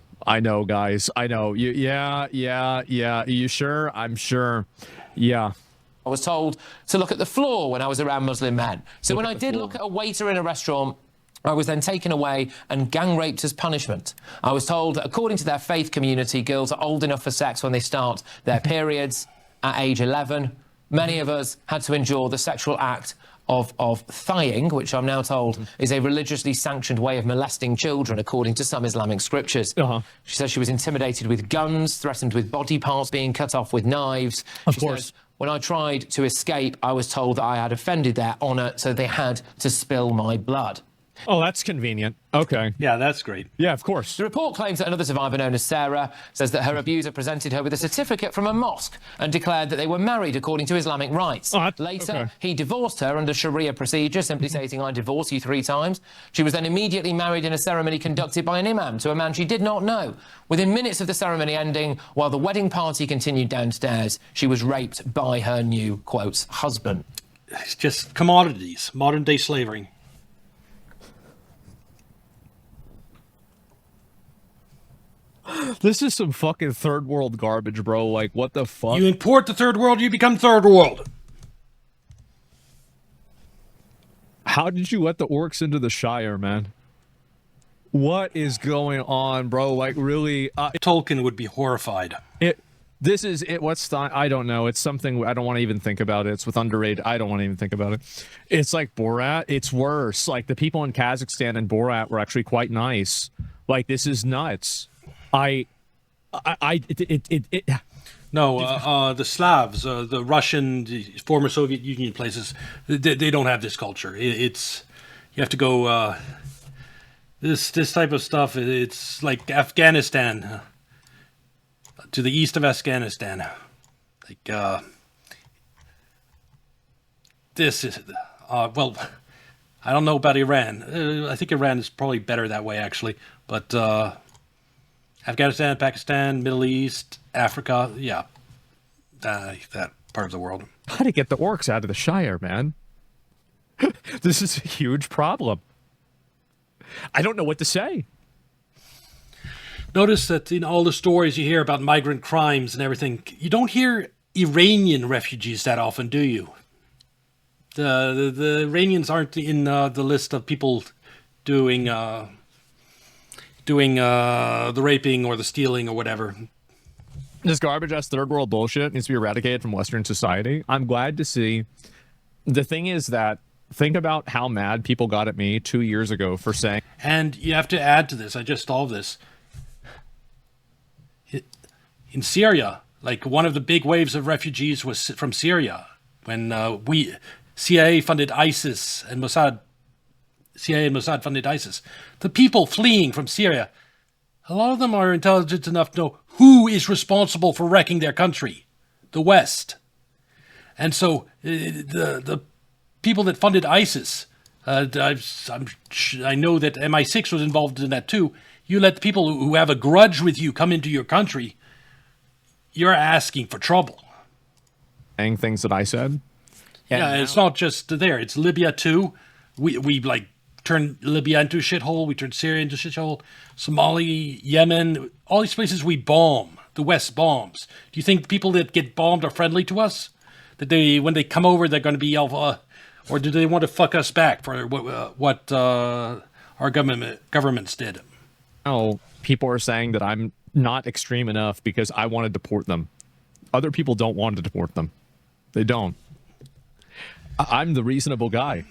S2: guys. I know. Yeah. You sure? I'm sure. Yeah.
S7: I was told to look at the floor when I was around Muslim men. So when I did look at a waiter in a restaurant, I was then taken away and gang raped as punishment. I was told that according to their faith community, girls are old enough for sex when they start their periods at age 11. Many of us had to endure the sexual act of thighing, which I'm now told is a religiously sanctioned way of molesting children, according to some Islamic scriptures. She says she was intimidated with guns, threatened with body parts being cut off with knives.
S2: Of course.
S7: Says, when I tried to escape, I was told that I had offended their honour, so they had to spill my blood.
S2: Oh, that's convenient. Okay.
S1: Yeah, that's great.
S2: Yeah, of course.
S7: The report claims that another survivor known as Sarah says that her abuser presented her with a certificate from a mosque and declared that they were married according to Islamic rites. Later, he divorced her under Sharia procedure, simply stating, I divorce you 3 times. She was then immediately married in a ceremony conducted by an imam to a man she did not know. Within minutes of the ceremony ending, while the wedding party continued downstairs, she was raped by her new, quotes, husband.
S1: It's just commodities, modern day slavery.
S2: This is some fucking third world garbage, bro. Like, what the fuck?
S1: You import the third world, you become third world.
S2: How did you let the orcs into the Shire, man? What is going on, bro? Like, really?
S1: Tolkien would be horrified.
S2: This is it. What's the? I don't know. It's something I don't want to even think about. It's with underrated. I don't want to even think about it. It's like Borat. It's worse. Like the people in Kazakhstan and Borat were actually quite nice. Like this is nuts. The Slavs, the Russian, the former Soviet Union places, they don't have this culture. It's you have to go. This type of stuff. It's like Afghanistan. To the east of Afghanistan, like this is well, I don't know about Iran. I think Iran is probably better that way actually, but Afghanistan, Pakistan, Middle East, Africa, yeah, that part of the world. How to get the orcs out of the Shire, man? This is a huge problem. I don't know what to say. Notice that in all the stories you hear about migrant crimes and everything, you don't hear Iranian refugees that often, do you? The Iranians aren't in the list of people doing the raping or the stealing or whatever. This garbage-ass third world bullshit needs to be eradicated from Western society. I'm glad to see. The thing is that, think about how mad people got at me 2 years ago for saying... And you have to add to this, I just solved this. In Syria, like one of the big waves of refugees was from Syria when CIA funded ISIS and Mossad. CIA and Mossad funded ISIS. The people fleeing from Syria, a lot of them are intelligent enough to know who is responsible for wrecking their country, the West. And so the people that funded ISIS, I know that MI6 was involved in that too. You let the people who have a grudge with you come into your country, you're asking for trouble. Saying things that I said? Yeah, it's not just there. It's Libya too. We like turned Libya into a shithole. We turned Syria into a shithole. Somalia, Yemen, all these places we bomb. The West bombs. Do you think the people that get bombed are friendly to us? That when they come over, they're going to be or do they want to fuck us back for what our governments did? Oh, people are saying that I'm not extreme enough because I want to deport them. Other people don't want to deport them. They don't. I'm the reasonable guy.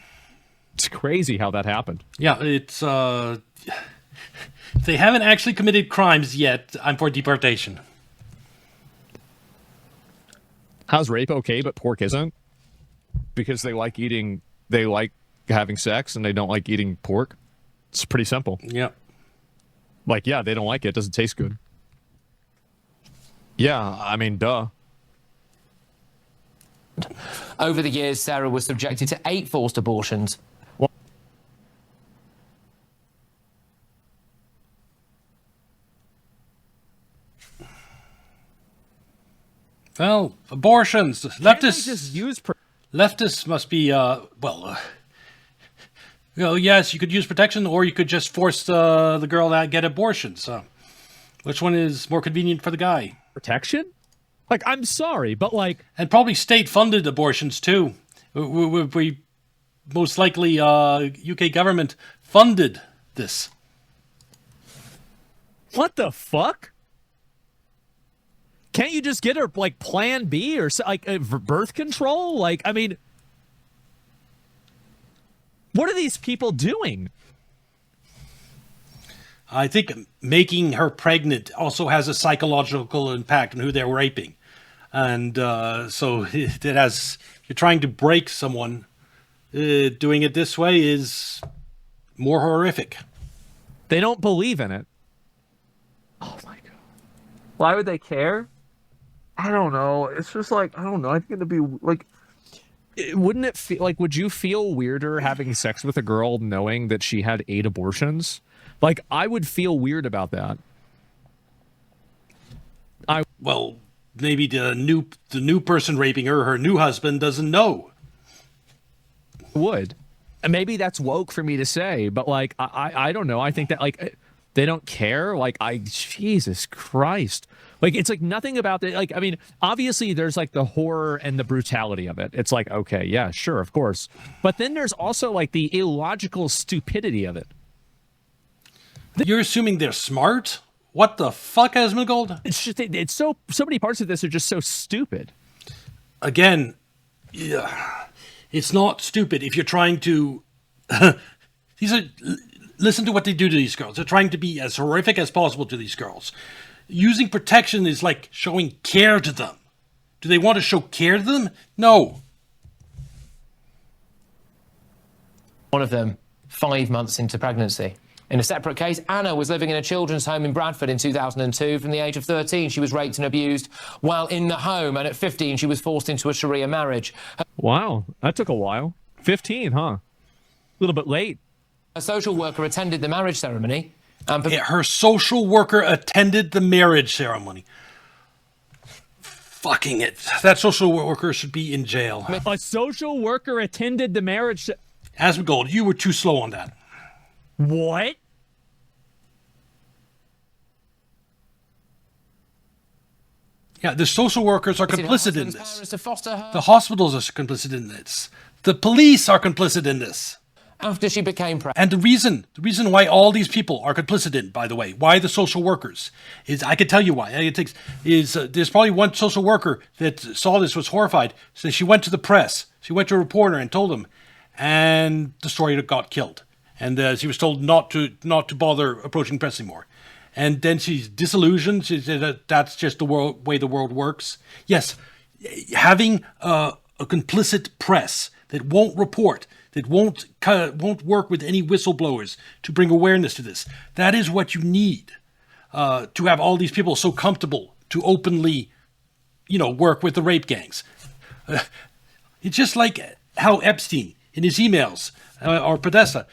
S2: It's crazy how that happened. Yeah, it's they haven't actually committed crimes yet. I'm for deportation. How's rape okay, but pork isn't? because they like having sex and they don't like eating pork. It's pretty simple.
S1: Yeah.
S2: Like, yeah, they don't like it. It doesn't taste good. Yeah, I mean, duh.
S7: Over the years, Sarah was subjected to 8 forced abortions.
S1: Well, abortions.
S2: Just
S1: Leftists must be, yes, you could use protection, or you could just force the girl to get abortions. So, which one is more convenient for the guy?
S2: protection. Like, I'm sorry, but like,
S1: And probably state-funded abortions too. We most likely UK government funded this.
S2: what the fuck? Can't you just get her like Plan B or like birth control? Like, I mean, what are these people doing?
S1: I think making her pregnant also has a psychological impact on who they're raping. And so it has, you're trying to break someone. Doing it this way is more horrific.
S2: They don't believe in it. Oh my god.
S9: Why would they care? I don't know. It's just like, I don't know. I think it'd be like,
S2: Wouldn't it feel like, would you feel weirder having sex with a girl knowing that she had 8 abortions? Like, I would feel weird about that.
S1: Well, maybe the new person raping her new husband doesn't know.
S2: Would. And maybe that's woke for me to say, but like, I don't know. I think that like, they don't care. Like, Jesus Christ. Like, it's like nothing about the, like, I mean, obviously there's like the horror and the brutality of it. It's like, okay, yeah, sure, of course. But then there's also like the illogical stupidity of it.
S1: You're assuming they're smart? What the fuck, Asmongold?
S2: It's just, it's so many parts of this are just so stupid.
S1: Again, yeah, it's not stupid if you're trying to. Listen to what they do to these girls. They're trying to be as horrific as possible to these girls. Using protection is like showing care to them. Do they want to show care to them? No.
S7: One of them 5 months into pregnancy. In a separate case, Anna was living in a children's home in Bradford in 2002. From the age of 13, she was raped and abused while in the home, and at 15, she was forced into a Sharia marriage.
S2: Wow, that took a while. 15, huh? A little bit late.
S7: A social worker attended the marriage ceremony.
S1: Her social worker attended the marriage ceremony. Fucking it. That social worker should be in jail.
S2: A social worker attended the marriage.
S1: Asmongold, you were too slow on that.
S2: What?
S1: Yeah, the social workers are complicit in this.
S7: To foster her
S1: The hospitals are complicit in this. The police are complicit in this.
S7: after she became pregnant.
S1: And the reason why all these people are complicit in, by the way, why the social workers, is I can tell you why. There's probably one social worker that saw this, was horrified. So she went to the press. She went to a reporter and told him, and the story got killed. And she was told not to bother approaching press anymore. And then she's disillusioned. She said that that's just the way the world works. Yes, having a complicit press that won't report, that won't work with any whistleblowers to bring awareness to this. That is what you need to have all these people so comfortable to openly, work with the rape gangs. It's just like how Epstein in his emails or Podesta,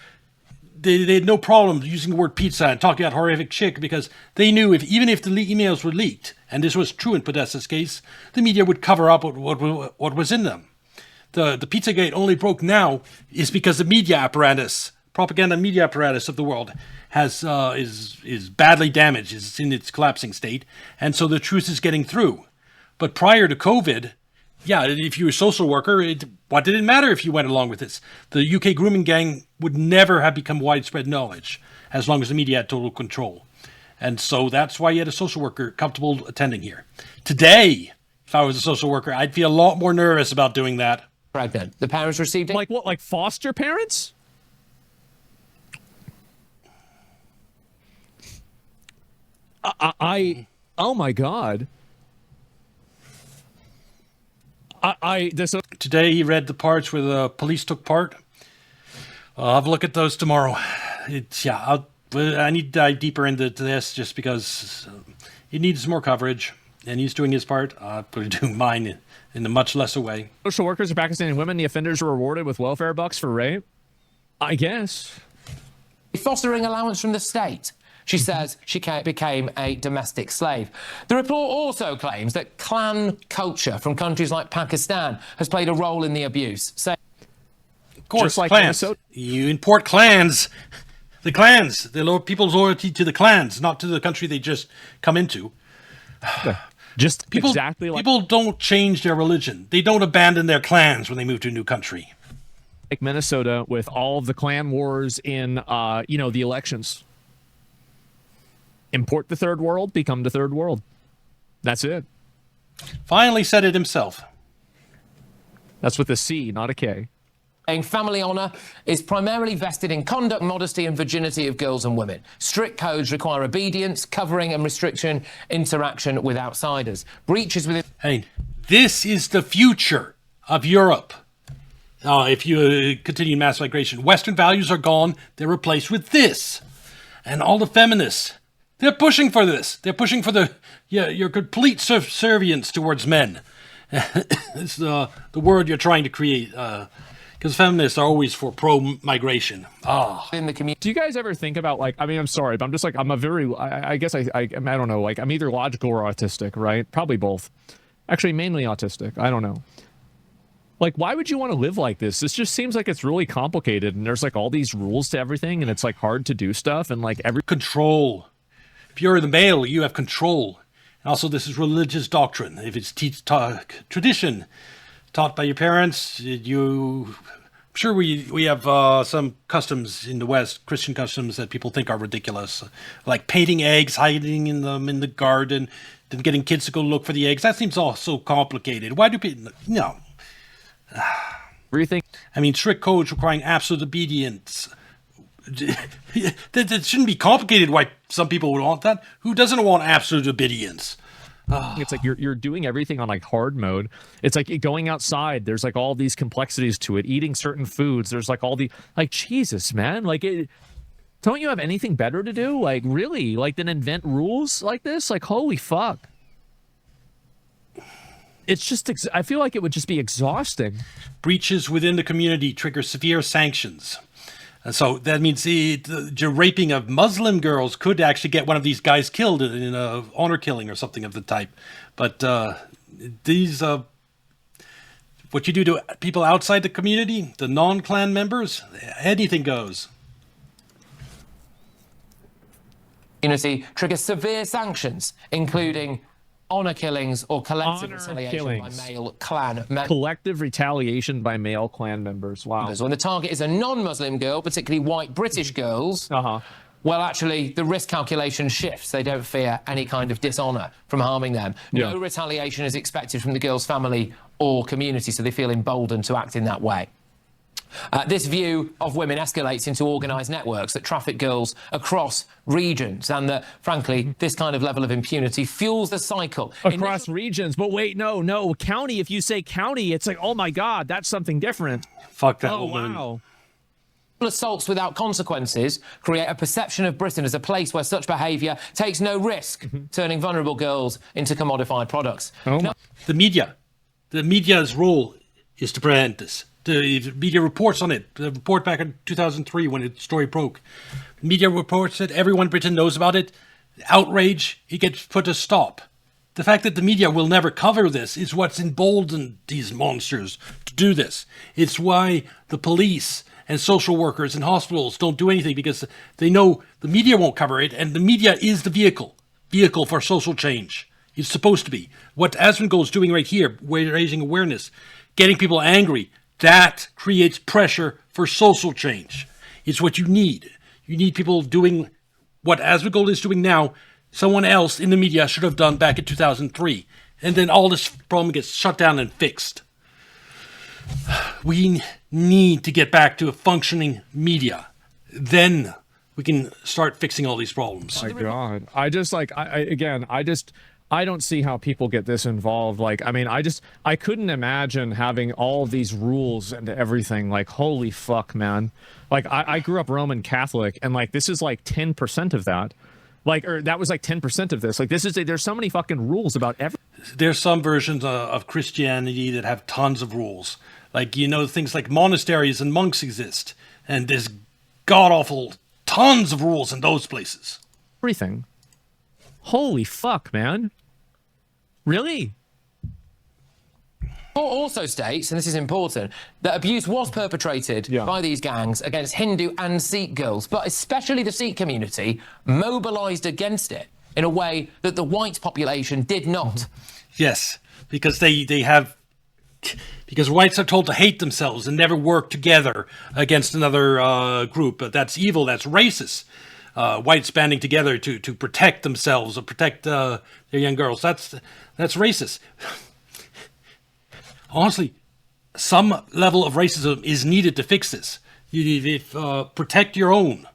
S1: they had no problem using the word pizza and talking about horrific chick because they knew even if the emails were leaked, and this was true in Podesta's case, the media would cover up what was in them. The Pizzagate only broke now is because the media apparatus, propaganda media apparatus of the world, is badly damaged. It's in its collapsing state, and so the truth is getting through. But prior to COVID, yeah, if you were a social worker, what did it matter if you went along with this? The UK grooming gang would never have become widespread knowledge as long as the media had total control. And so that's why you had a social worker comfortable attending here. Today, if I was a social worker, I'd feel a lot more nervous about doing that.
S7: Pregnant. The parents received it.
S2: Like what? Like foster parents? Oh my God.
S1: today he read the parts where the police took part. I'll have a look at those tomorrow. I need to dive deeper into this just because he needs more coverage, and he's doing his part. I'm going to do mine in a much lesser way.
S2: Social workers are Pakistani women. The offenders were rewarded with welfare bucks for rape. I guess.
S7: Fostering allowance from the state. She says she became a domestic slave. The report also claims that clan culture from countries like Pakistan has played a role in the abuse.
S1: Of course,
S2: just like
S1: clans.
S2: Minnesota.
S1: You import clans. The clans. People's loyalty to the clans, not to the country they just come into.
S2: Just
S1: People,
S2: exactly like
S1: people don't change their religion. They don't abandon their clans when they move to a new country.
S2: Minnesota with all of the clan wars in, the elections. Import the third world, become the third world. That's it.
S1: Finally said it himself.
S2: That's with a C, not a K.
S7: Family honour is primarily vested in conduct, modesty and virginity of girls and women. Strict codes require obedience, covering and restriction, interaction with outsiders. Breaches within...
S1: Hey, this is the future of Europe. If you continue mass migration, Western values are gone. They're replaced with this. And all the feminists, they're pushing for this. They're pushing for your complete subservience towards men. It's the word you're trying to create. Because feminists are always for pro-migration.
S7: in the community.
S2: Do you guys ever think about, I'm sorry, but I'm just I'm a very, I guess I don't know, I'm either logical or autistic, right? Probably both. Actually, mainly autistic. I don't know. Why would you want to live like this? This just seems like it's really complicated, and there's all these rules to everything, and it's hard to do stuff, and every
S1: Control. If you're the male, you have control. And also, this is religious doctrine. If it's tradition taught by your parents, I'm sure we have some customs in the West, Christian customs that people think are ridiculous, like painting eggs, hiding in them in the garden, then getting kids to go look for the eggs. That seems all so complicated. Why do people? No.
S2: everything.
S1: I mean, strict codes requiring absolute obedience. That shouldn't be complicated. Why some people would want that? Who doesn't want absolute obedience?
S2: It's you're doing everything on hard mode. It's going outside. There's all these complexities to it. Eating certain foods. There's all the Jesus, man. Don't you have anything better to do? Really? Than invent rules like this? Holy fuck. It's just, I feel like it would just be exhausting.
S1: Breaches within the community trigger severe sanctions. And so that means the raping of Muslim girls could actually get one of these guys killed in a honor killing or something of the type. But what you do to people outside the community, the non-clan members, anything goes.
S7: Community trigger severe sanctions, including honor killings or collective retaliation by male clan members.
S2: Collective retaliation by male clan members. Wow.
S7: When the target is a non-Muslim girl, particularly white British girls, well, actually, the risk calculation shifts. They don't fear any kind of dishonor from harming them. No retaliation is expected from the girl's family or community, so they feel emboldened to act in that way. This view of women escalates into organised networks that traffic girls across regions, and that, frankly, this kind of level of impunity fuels the cycle.
S2: Across regions, but wait, no, county, if you say county, it's oh my God, that's something different.
S1: Fuck that
S2: woman.
S1: Wow.
S7: Assaults without consequences create a perception of Britain as a place where such behaviour takes no risk, turning vulnerable girls into commodified products.
S1: The media's role is to prevent this. The media reports on it. The report back in 2003 when the story broke. The media reports it. Everyone in Britain knows about it. Outrage, it gets put a stop. The fact that the media will never cover this is what's emboldened these monsters to do this. It's why the police and social workers and hospitals don't do anything, because they know the media won't cover it, and the media is the vehicle for social change. It's supposed to be. What Asmongold is doing right here, raising awareness, getting people angry, that creates pressure for social change. It's what you need. You need people doing what Asmongold is doing now. Someone else in the media should have done back in 2003. And then all this problem gets shut down and fixed. We need to get back to a functioning media. Then we can start fixing all these problems.
S2: My God. I don't see how people get this involved. Like, I mean, I couldn't imagine having all these rules and everything. Like, holy fuck, man. Like, I grew up Roman Catholic, and like, this is like 10% of that. Like, or that was like 10% of this. Like, there's so many fucking rules about everything.
S1: There's some versions of Christianity that have tons of rules. Like, things like monasteries and monks exist. And there's god-awful tons of rules in those places.
S2: Everything. Holy fuck, man. Really?
S7: Report also states, and this is important, that abuse was perpetrated by these gangs against Hindu and Sikh girls, but especially the Sikh community mobilised against it in a way that the white population did not.
S1: Yes, because because whites are told to hate themselves and never work together against another group. That's evil, that's racist. Whites banding together to protect themselves or protect their young girls. That's racist. Honestly, some level of racism is needed to fix this. You need to protect your own.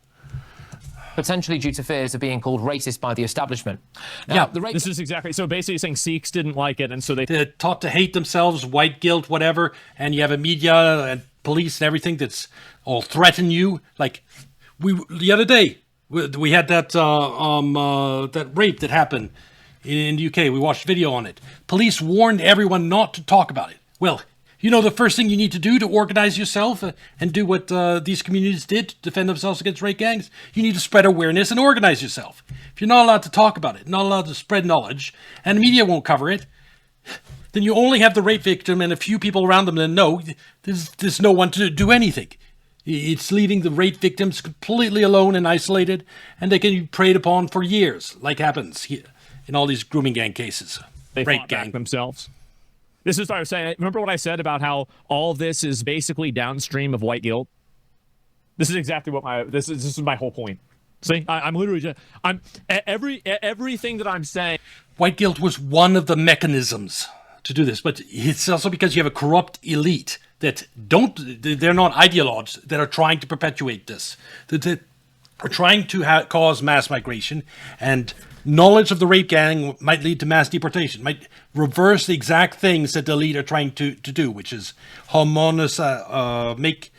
S7: Potentially due to fears of being called racist by the establishment. Now,
S2: this is exactly, so basically saying Sikhs didn't like it, and so they're
S1: taught to hate themselves, white guilt, whatever, and you have a media and police and everything that's all threaten you. Like, the other day, we had that rape that happened in the UK. We watched video on it. Police warned everyone not to talk about it. Well, the first thing you need to do to organize yourself and do what these communities did to defend themselves against rape gangs, you need to spread awareness and organize yourself. If you're not allowed to talk about it, not allowed to spread knowledge, and the media won't cover it, then you only have the rape victim and a few people around them that know. There's no one to do anything. It's leaving the rape victims completely alone and isolated, and they can be preyed upon for years, like happens here in all these grooming gang cases.
S2: They
S1: rape
S2: fought
S1: gang
S2: back themselves. This is what I was saying. Remember what I said about how all this is basically downstream of white guilt? This is exactly what this is my whole point. See, I'm literally everything that I'm saying.
S1: White guilt was one of the mechanisms to do this, but it's also because you have a corrupt elite that they're not ideologues that are trying to perpetuate this, that are trying to cause mass migration, and knowledge of the rape gang might lead to mass deportation, might reverse the exact things that the elite are trying to do, which is make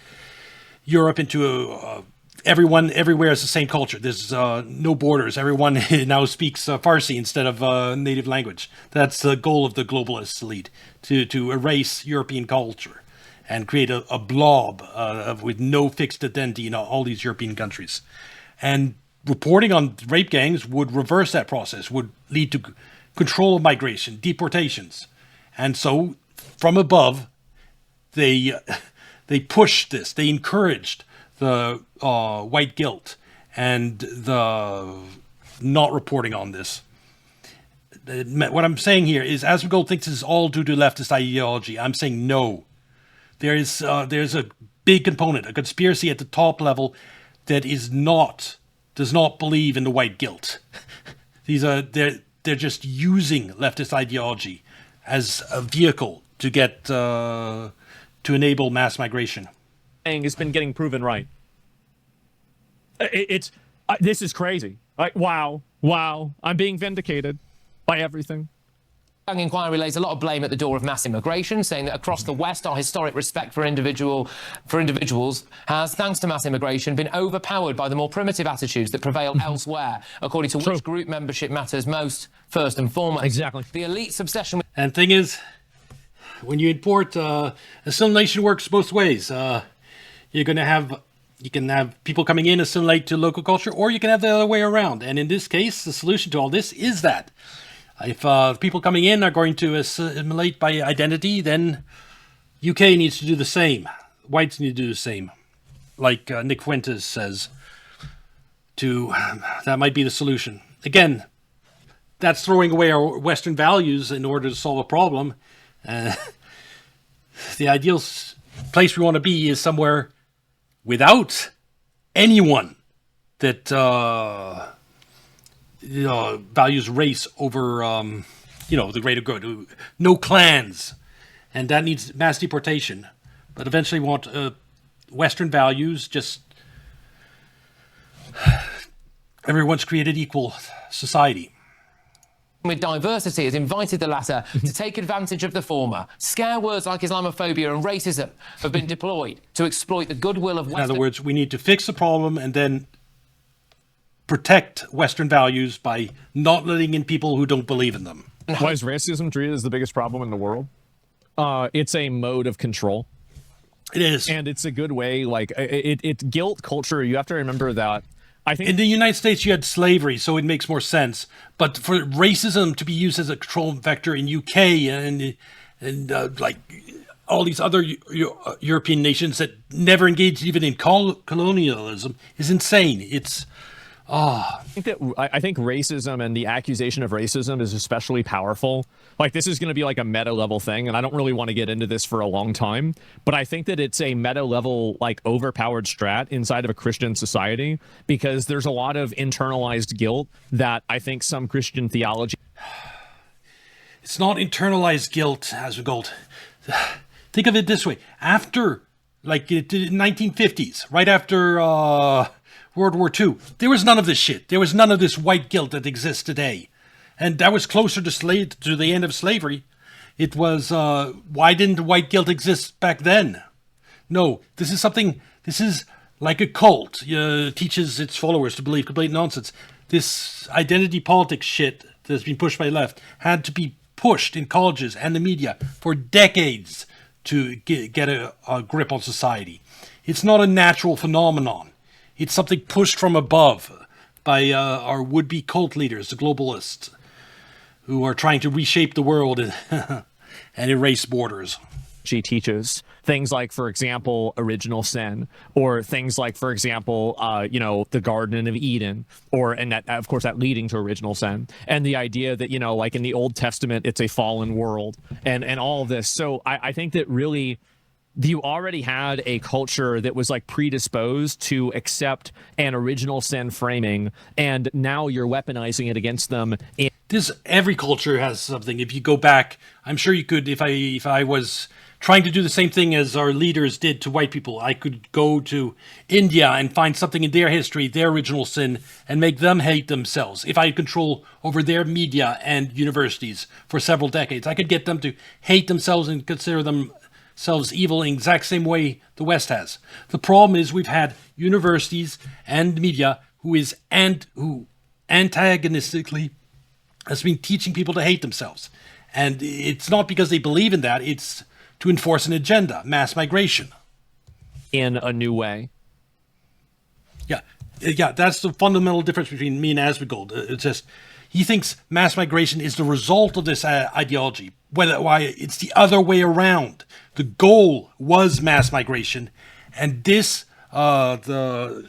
S1: Europe into everyone everywhere is the same culture. There's no borders. Everyone now speaks Farsi instead of native language. That's the goal of the globalist elite, to erase European culture and create a blob with no fixed identity in all these European countries. And reporting on rape gangs would reverse that process, would lead to control of migration, deportations. And so, from above, they pushed this. They encouraged the white guilt and the not reporting on this. What I'm saying here is, Asmongold thinks this is all due to leftist ideology. I'm saying no. There's a big component, a conspiracy at the top level that does not believe in the white guilt. They're just using leftist ideology as a vehicle to get to enable mass migration.
S2: It's been getting proven right. This is crazy. Like, wow, I'm being vindicated by everything.
S7: Gang inquiry lays a lot of blame at the door of mass immigration, saying that across the West, our historic respect for individuals has, thanks to mass immigration, been overpowered by the more primitive attitudes that prevail elsewhere, according to which group membership matters most, first and foremost.
S2: Exactly.
S7: The elite's obsession with...
S1: And thing is, when you import, assimilation works both ways. You can have people coming in assimilate to local culture, or you can have the other way around. And in this case, the solution to all this is that. If people coming in are going to assimilate by identity, then UK needs to do the same. Whites need to do the same. Like Nick Fuentes says, that might be the solution. Again, that's throwing away our Western values in order to solve a problem. The ideal place we want to be is somewhere without anyone that values race over, the greater good. No clans. And that needs mass deportation. But eventually we want Western values, just everyone's created equal society.
S7: with diversity has invited the latter to take advantage of the former. Scare words like Islamophobia and racism have been deployed to exploit the goodwill of Western...
S1: In other words, we need to fix the problem and then protect Western values by not letting in people who don't believe in them.
S2: Why is racism treated as the biggest problem in the world? It's a mode of control.
S1: It is.
S2: And it's a good way, like, it's guilt culture. You have to remember that. I think
S1: in the United States, you had slavery, so it makes more sense. But for racism to be used as a control vector in UK and like all these other European nations that never engaged even in colonialism is insane. It's
S2: I think racism and the accusation of racism is especially powerful. Like, this is going to be like a meta level thing, and I don't really want to get into this for a long time, but I think that it's a meta level, like, overpowered strat inside of a Christian society, because there's a lot of internalized guilt that I think some Christian theology...
S1: It's not internalized guilt, Asmongold. Think of it this way. After, like, the 1950s, right after World War II, there was none of this shit. There was none of this white guilt that exists today. And that was closer to the end of slavery. It was, why didn't white guilt exist back then? No, this is like a cult. Teaches its followers to believe complete nonsense. This identity politics shit that's been pushed by the left had to be pushed in colleges and the media for decades to get a grip on society. It's not a natural phenomenon. It's something pushed from above by our would-be cult leaders, the globalists, who are trying to reshape the world and erase borders.
S2: She teaches things like, for example, original sin, or things like, for example, the Garden of Eden, and that, of course, that leading to original sin, and the idea that, like in the Old Testament, it's a fallen world, and all of this. So I think that really you already had a culture that was like predisposed to accept an original sin framing, and now you're weaponizing it against them.
S1: Every culture has something. If you go back, I'm sure you could, if I was trying to do the same thing as our leaders did to white people, I could go to India and find something in their history, their original sin, and make them hate themselves. If I had control over their media and universities for several decades, I could get them to hate themselves and consider themselves evil in the exact same way the West has. The problem is we've had universities and media who antagonistically has been teaching people to hate themselves. And it's not because they believe in that, it's to enforce an agenda, mass migration.
S2: In a new way.
S1: Yeah, that's the fundamental difference between me and Asmongold. It's just, he thinks mass migration is the result of this ideology, why it's the other way around. The goal was mass migration, and this, the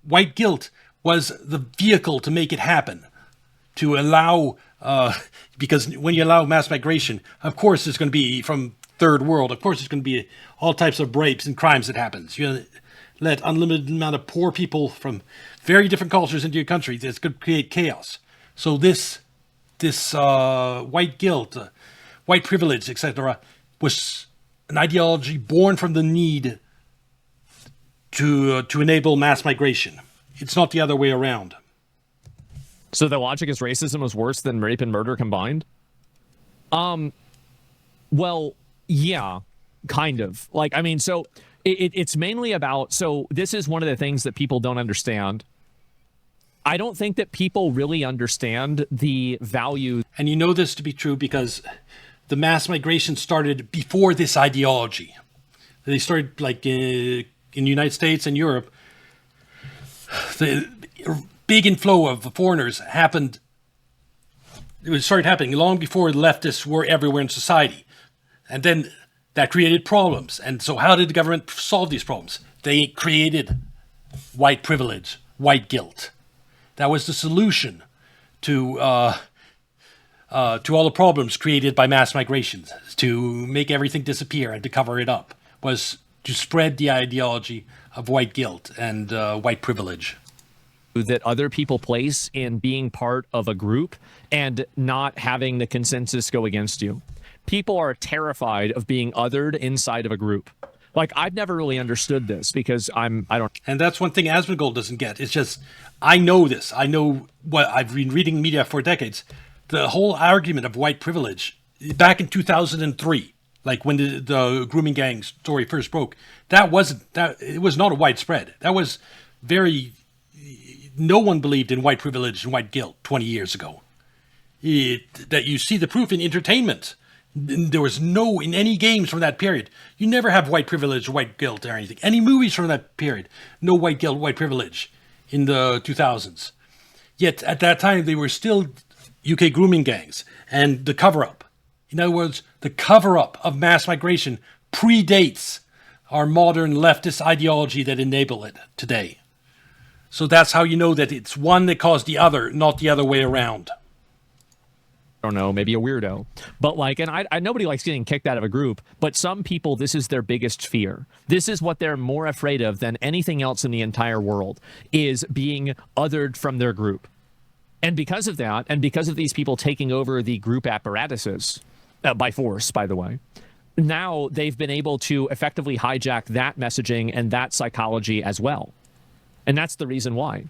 S1: white guilt, was the vehicle to make it happen. To allow, because when you allow mass migration, of course it's going to be from third world. Of course there's going to be all types of rapes and crimes that happens. You let unlimited amount of poor people from very different cultures into your country. That's going to create chaos. So this white guilt, white privilege, etc., was an ideology born from the need to enable mass migration. It's not the other way around.
S2: So the logic is racism was worse than rape and murder combined? Well, yeah, kind of. Like, I mean, so it's mainly about, so this is one of the things that people don't understand. I don't think that people really understand the value.
S1: And you know this to be true because the mass migration started before this ideology. They started like in the United States and Europe. The big inflow of foreigners happened. It started happening long before the leftists were everywhere in society. And then that created problems. And so how did the government solve these problems? They created white privilege, white guilt. That was the solution to all the problems created by mass migrations, to make everything disappear and to cover it up, was to spread the ideology of white guilt and white privilege.
S2: That other people place in being part of a group and not having the consensus go against you. People are terrified of being othered inside of a group. Like, I've never really understood this because I don't.
S1: And that's one thing Asmongold doesn't get. It's just, I know this. I know what I've been reading media for decades. the whole argument of white privilege back in 2003, like when the grooming gang story first broke, it was not a widespread. That was no one believed in white privilege and white guilt 20 years ago. That you see the proof in entertainment. There was no, in any games from that period, you never have white privilege or white guilt or anything. Any movies from that period, no white guilt, white privilege in the 2000s. Yet at that time, they were still UK grooming gangs and the cover-up. In other words, the cover-up of mass migration predates our modern leftist ideology that enable it today. So that's how you know that it's one that caused the other, not the other way around.
S2: I don't know, maybe a weirdo. But like, and I nobody likes getting kicked out of a group, but some people, this is their biggest fear. This is what they're more afraid of than anything else in the entire world, is being othered from their group. And because of that, and because of these people taking over the group apparatuses, by force, by the way, now they've been able to effectively hijack that messaging and that psychology as well. And that's the reason why.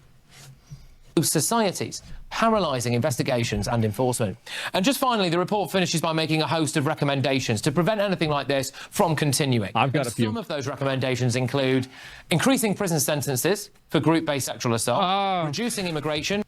S7: Societies, paralysing investigations and enforcement. And just finally, the report finishes by making a host of recommendations to prevent anything like this from continuing.
S2: I've got a few.
S7: Some of those recommendations include increasing prison sentences for group-based sexual assault, reducing immigration.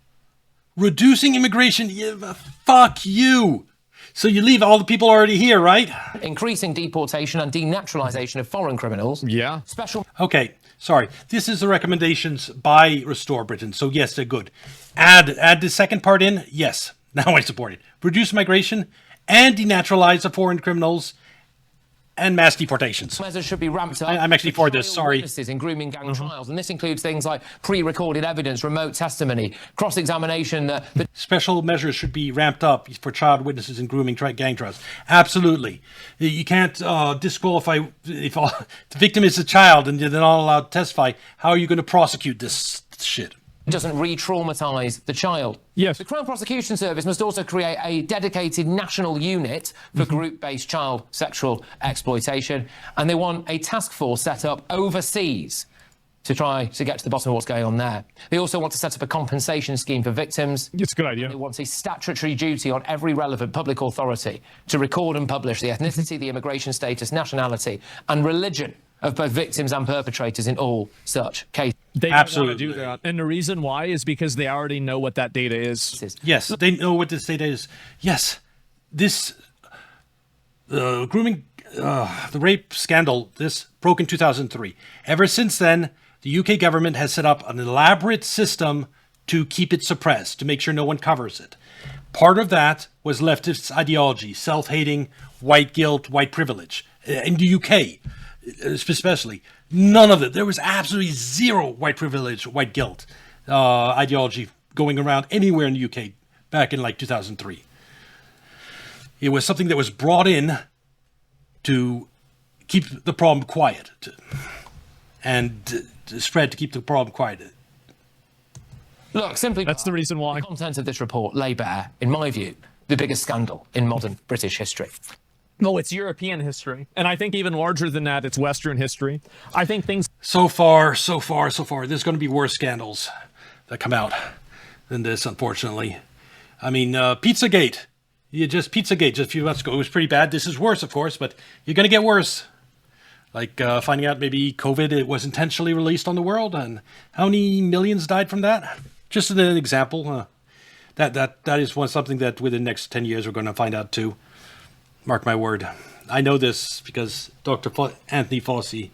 S1: Reducing immigration? Yeah, fuck you. So you leave all the people already here, right?
S7: Increasing deportation and denaturalisation of foreign criminals.
S2: Yeah.
S7: Special...
S1: Okay, sorry. This is the recommendations by Restore Britain. So yes, they're good. Add the second part in. Yes, now I support it. Reduce migration and denaturalize the foreign criminals and mass deportations.
S7: Measures should be ramped up.
S1: I'm actually for this, sorry.
S7: Witnesses in grooming gang trials, and this includes things like pre-recorded evidence, remote testimony, cross-examination.
S1: Special measures should be ramped up for child witnesses in grooming gang trials. Absolutely. You can't disqualify if the victim is a child and they're not allowed to testify. How are you going to prosecute this shit?
S7: Doesn't re-traumatise the child.
S2: Yes.
S7: The Crown Prosecution Service must also create a dedicated national unit for group-based child sexual exploitation, and they want a task force set up overseas to try to get to the bottom of what's going on there. They also want to set up a compensation scheme for victims.
S2: It's a good idea.
S7: They want a statutory duty on every relevant public authority to record and publish the ethnicity, the immigration status, nationality, and religion of both victims and perpetrators in all such cases.
S2: They
S1: Absolutely
S2: do that. And the reason why is because they already know what that data is.
S1: Yes, they know what this data is. Yes, this grooming, the rape scandal, this broke in 2003. Ever since then, the UK government has set up an elaborate system to keep it suppressed, to make sure no one covers it. Part of that was leftist ideology, self-hating, white guilt, white privilege. In the UK, especially, none of it. There was absolutely zero white privilege, white guilt ideology going around anywhere in the UK back in like 2003. It was something that was brought in to keep the problem quiet and spread to keep the problem quiet.
S7: Look, simply
S2: That's the reason why.
S7: the content of this report lay bare, in my view, the biggest scandal in modern British history.
S2: No, it's European history. And I think even larger than that, it's Western history. I think things...
S1: So far. There's going to be worse scandals that come out than this, unfortunately. I mean, Pizzagate. Pizzagate just a few months ago, it was pretty bad. This is worse, of course, but you're going to get worse. Like finding out maybe COVID, it was intentionally released on the world, and how many millions died from that? Just as an example. That is something that within the next 10 years we're going to find out too. Mark my word. I know this because Dr. Anthony Fauci,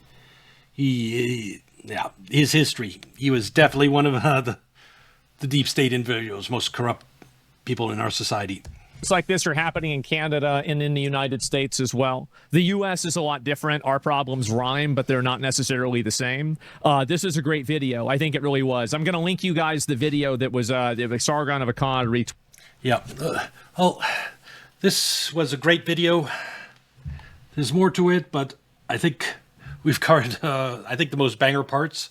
S1: his history, he was definitely one of the deep state individuals, most corrupt people in our society.
S2: It's like this are happening in Canada and in the United States as well. The U.S. is a lot different. Our problems rhyme, but they're not necessarily the same. This is a great video. I think it really was. I'm going to link you guys the video that was Sargon of Akkad retweeted.
S1: Yeah. This was a great video. There's more to it, but I think we've covered, the most banger parts.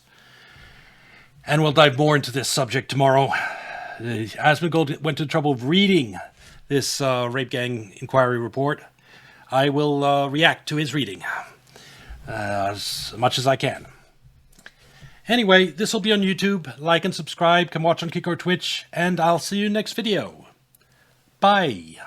S1: And we'll dive more into this subject tomorrow. Asmongold went to the trouble of reading this rape gang inquiry report. I will react to his reading as much as I can. Anyway, this will be on YouTube. Like and subscribe. Come watch on Kick or Twitch. And I'll see you next video. Bye.